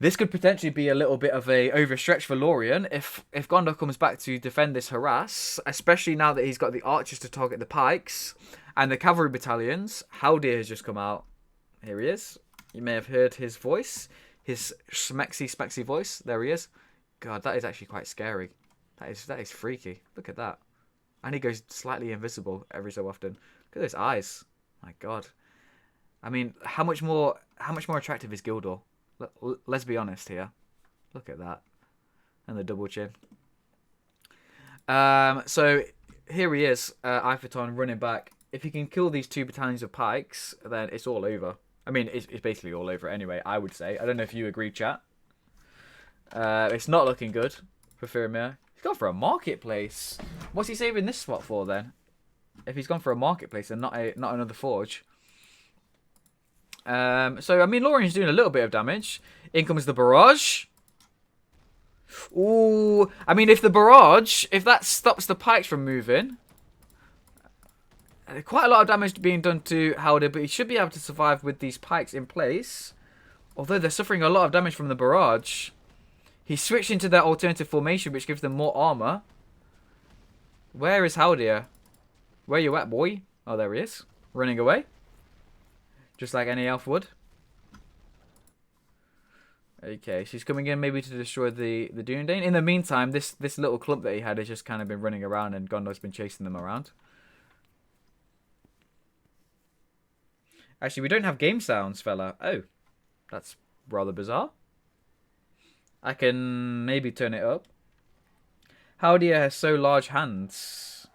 This could potentially be a little bit of a overstretch for Lorien if Gondor comes back to defend this harass, especially now that he's got the archers to target the pikes and the cavalry battalions. Haldir has just come out. Here he is. You may have heard his voice, his smexy voice. There he is. God, that is actually quite scary. That is freaky. Look at that. And he goes slightly invisible every so often. Look at those eyes. My God. I mean, how much more attractive is Gildor? Let's be honest here. Look at that. And the double chin. So here he is, Aiphaton running back. If he can kill these 2 battalions of pikes, then it's all over. I mean, it's basically all over anyway, I would say. I don't know if you agree, chat. It's not looking good for Firimar. He's gone for a marketplace. What's he saving this spot for then? If he's gone for a marketplace and not another forge. So, I mean, Lorien's doing a little bit of damage. In comes the barrage. Ooh. I mean, if that stops the pikes from moving, quite a lot of damage being done to Haldir, but he should be able to survive with these pikes in place. Although they're suffering a lot of damage from the barrage. He's switched into their alternative formation, which gives them more armor. Where is Haldir? Where you at, boy? Oh, there he is. Running away. Just like any elf would. Okay, she's coming in maybe to destroy the Dúnedain. In the meantime, this little clump that he had has just kind of been running around and Gondor's been chasing them around. Actually, we don't have game sounds, fella. Oh, that's rather bizarre. I can maybe turn it up. Haldir has so large hands.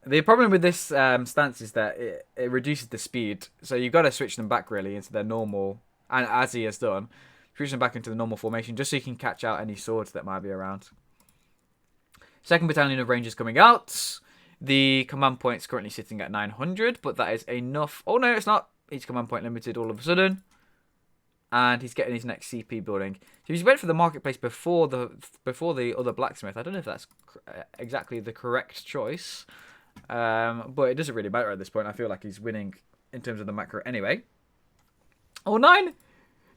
The problem with this stance is that it reduces the speed. So you've got to switch them back really into their normal, and as he has done, switch them back into the normal formation just so you can catch out any swords that might be around. 2nd Battalion of Rangers coming out. The command point's currently sitting at 900, but that is enough. Oh no, it's not. Each command point limited all of a sudden. And he's getting his next CP building. So he's went for the marketplace before the other blacksmith. I don't know if that's exactly the correct choice. But it doesn't really matter at this point. I feel like he's winning in terms of the macro anyway. Oh, 9!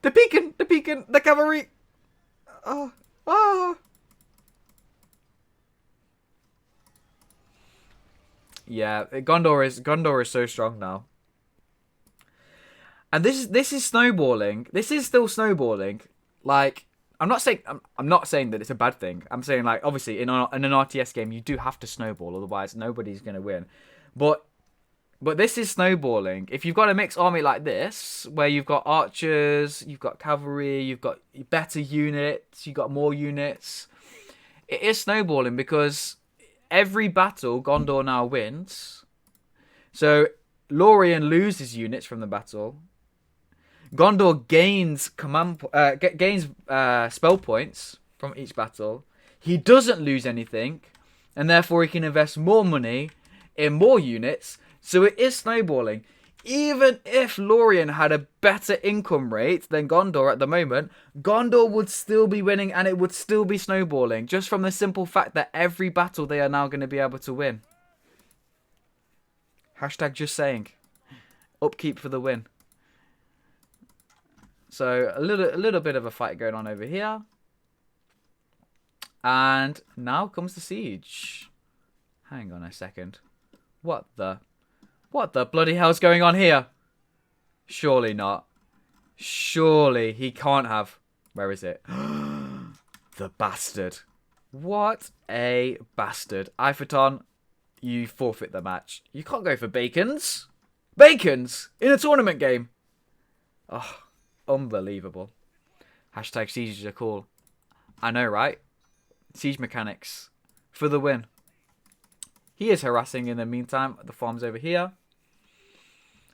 The beacon! The beacon! The cavalry! Oh! Oh! Yeah, Gondor is so strong now. And this is snowballing. This is still snowballing. Like, I'm not saying that it's a bad thing. I'm saying, like, obviously in an RTS game you do have to snowball, otherwise nobody's gonna win. But this is snowballing. If you've got a mixed army like this, where you've got archers, you've got cavalry, you've got better units, you've got more units, it is snowballing because every battle Gondor now wins. So Lorien loses units from the battle. Gondor gains spell points from each battle. He doesn't lose anything, and therefore he can invest more money in more units. So it is snowballing. Even if Lorien had a better income rate than Gondor at the moment, Gondor would still be winning and it would still be snowballing. Just from the simple fact that every battle they are now going to be able to win. Hashtag just saying. Upkeep for the win. So a little bit of a fight going on over here. And now comes the siege. Hang on a second. What the bloody hell's going on here? Surely not. Surely he can't have. Where is it? The bastard. What a bastard. Aiphaton, you forfeit the match. You can't go for bacons. Bacons in a tournament game. Oh, unbelievable. Hashtag sieges are cool. I know, right? Siege mechanics for the win. He is harassing in the meantime. The farm's over here.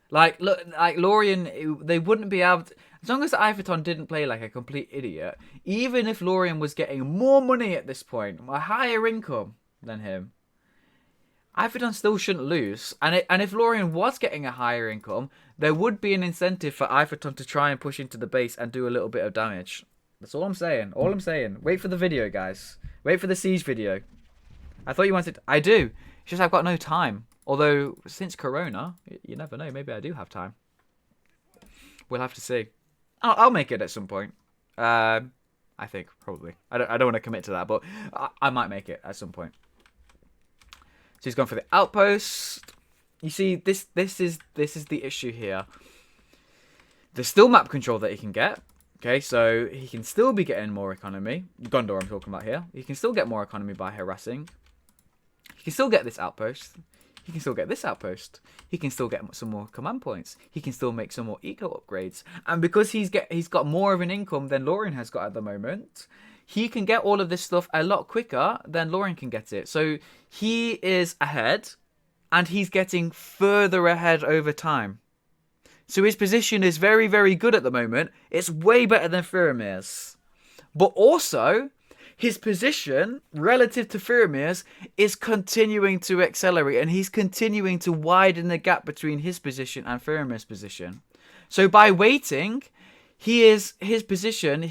Like, look, like Lorien, they wouldn't be able to, as long as Aiphaton didn't play like a complete idiot, even if Lorien was getting more money at this point, a higher income than him, Aiphaton still shouldn't lose. And if Lorien was getting a higher income, there would be an incentive for Aiphaton to try and push into the base and do a little bit of damage. That's all I'm saying. All I'm saying. Wait for the video, guys. Wait for the siege video. I thought you wanted... I do. It's just I've got no time. Although, since Corona, you never know. Maybe I do have time. We'll have to see. I'll make it at some point. I think, probably. I don't want to commit to that, but I might make it at some point. So he's gone for the outpost. You see, this is the issue here. There's still map control that he can get. Okay, so he can still be getting more economy. Gondor I'm talking about here. He can still get more economy by harassing. He can still get this outpost. He can still get this outpost. He can still get some more command points. He can still make some more eco upgrades. And because he's got more of an income than Lorien has got at the moment, he can get all of this stuff a lot quicker than Lorien can get it. So he is ahead, and he's getting further ahead over time. So his position is very, very good at the moment. It's way better than Firimar's. But also, his position, relative to Firimar's, is continuing to accelerate. And he's continuing to widen the gap between his position and Firimar's position. So by waiting, his position,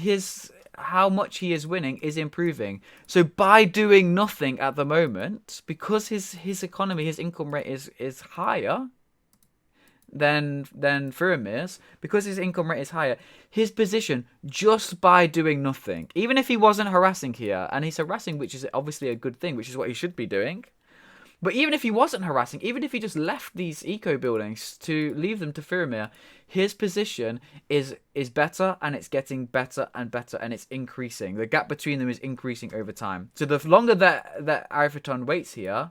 how much he is winning is improving. So by doing nothing at the moment, because his economy, his income rate is higher than Firimar's, because his income rate is higher, his position, just by doing nothing, even if he wasn't harassing here, and he's harassing, which is obviously a good thing, which is what he should be doing, but even if he wasn't harassing, even if he just left these eco buildings to leave them to Firimar, his position is better, and it's getting better and better, and it's increasing. The gap between them is increasing over time. So the longer that Aiphaton waits here,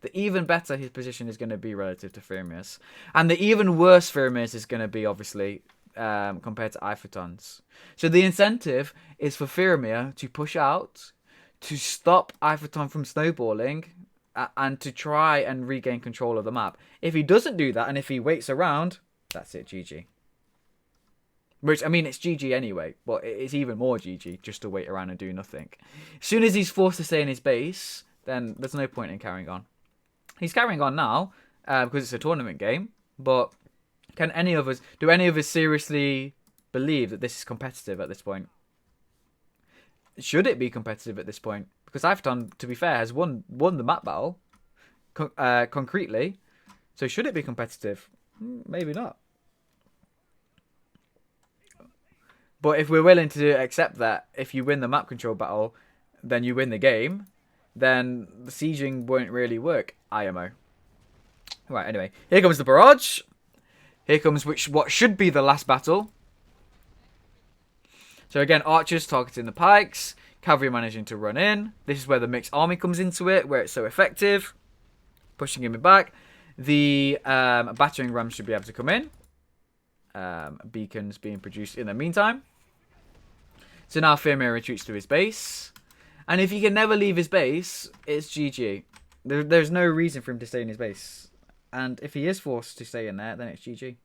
the even better his position is going to be relative to Firimar's. And the even worse Firimar's is going to be, obviously, compared to Aiphaton's. So the incentive is for Firimar to push out, to stop Aiphaton from snowballing, and to try and regain control of the map. If he doesn't do that, and if he waits around, that's it, GG. Which, I mean, it's GG anyway, but it's even more GG just to wait around and do nothing. As soon as he's forced to stay in his base, then there's no point in carrying on. He's carrying on now because it's a tournament game, but do any of us seriously believe that this is competitive at this point? Should it be competitive at this point? Because Aiphaton, to be fair, has won the map battle concretely. So should it be competitive? Maybe not. But if we're willing to accept that if you win the map control battle, then you win the game, then the sieging won't really work, IMO. Right, anyway. Here comes the barrage. Here comes what should be the last battle. So again, archers targeting the pikes. Cavalry managing to run in. This is where the mixed army comes into it, where it's so effective. Pushing him back. The battering rams should be able to come in. Beacons being produced in the meantime. So now Firimar retreats to his base. And if he can never leave his base, it's GG. There's no reason for him to stay in his base. And if he is forced to stay in there, then it's GG.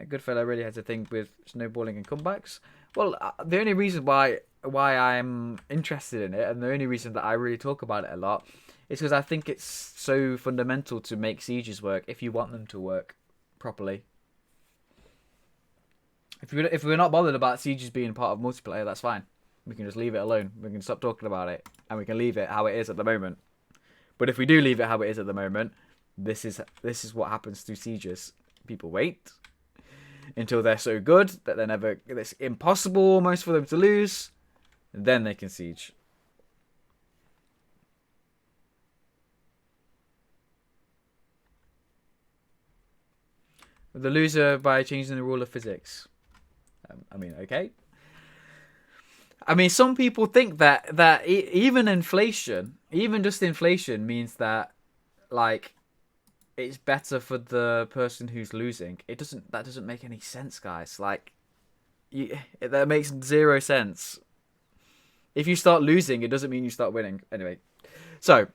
Goodfellow really has a thing with snowballing and comebacks. Well, the only reason why I'm interested in it, and the only reason that I really talk about it a lot, is because I think it's so fundamental to make sieges work if you want them to work properly. If we're not bothered about sieges being part of multiplayer, that's fine. We can just leave it alone. We can stop talking about it, and we can leave it how it is at the moment. But if we do leave it how it is at the moment, this is what happens to sieges. People wait until they're so good that it's impossible almost for them to lose. Then they can siege. The loser by changing the rule of physics. I mean, okay. I mean, some people think that even inflation, even just inflation, means that like it's better for the person who's losing. That doesn't make any sense, guys. Like, that makes zero sense. If you start losing, it doesn't mean you start winning. Anyway, so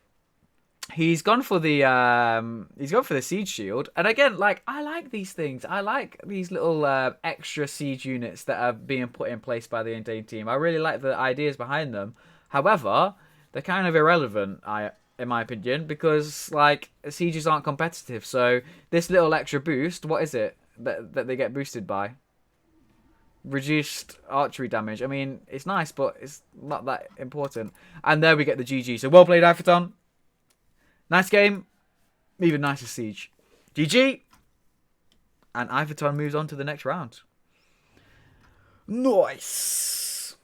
he's gone for the siege shield, and again, like, I like these things. I like these little extra siege units that are being put in place by the Indane team. I really like the ideas behind them. However, they're kind of irrelevant, in my opinion, because like sieges aren't competitive. So this little extra boost, what is it that they get boosted by? Reduced archery damage. I mean, it's nice, but it's not that important. And there we get the GG. So well played, Aiphaton. Nice game. Even nicer siege. GG. And Aiphaton moves on to the next round. Nice.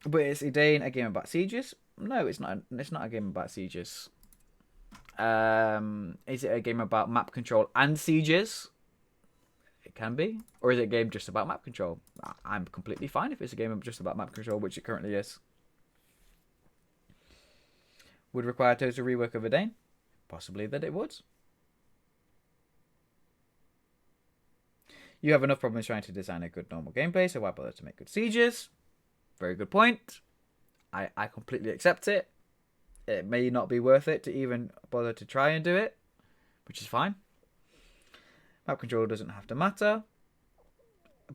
But is Indane a game about sieges? No, it's not. It's not a game about sieges. Is it a game about map control and sieges? It can be. Or is it a game just about map control? I'm completely fine if it's a game just about map control, which it currently is. Would require total rework of Indane? Possibly that it would. You have enough problems trying to design a good normal gameplay, so why bother to make good sieges? Very good point. I completely accept it. It may not be worth it to even bother to try and do it, which is fine. Map control doesn't have to matter,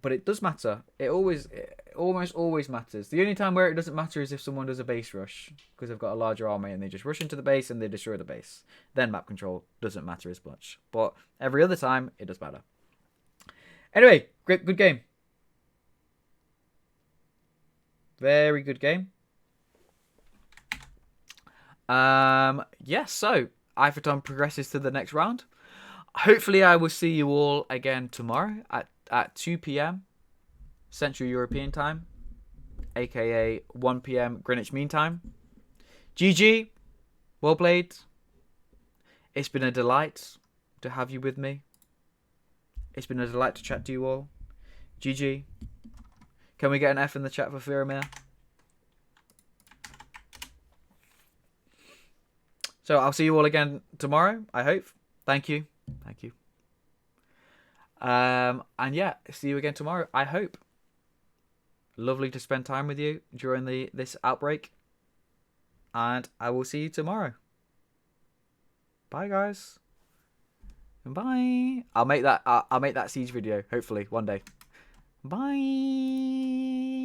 but it does matter. It almost always matters. The only time where it doesn't matter is if someone does a base rush, because they've got a larger army and they just rush into the base and they destroy the base. Then map control doesn't matter as much. But every other time, it does matter. Anyway, good game. Very good game. Yes, so Aiphaton progresses to the next round. Hopefully I will see you all again tomorrow at 2 p.m. Central European Time, aka 1 p.m. Greenwich Mean Time. GG, well played. It's been a delight to have you with me. It's been a delight to chat to you all. GG. Can we get an F in the chat for Firimar? So I'll see you all again tomorrow, I hope. Thank you. Thank you. And yeah, see you again tomorrow, I hope. lovely to spend time with you during this outbreak. And I will see you tomorrow. Bye, guys. Bye. I'll make that siege video hopefully one day. Bye.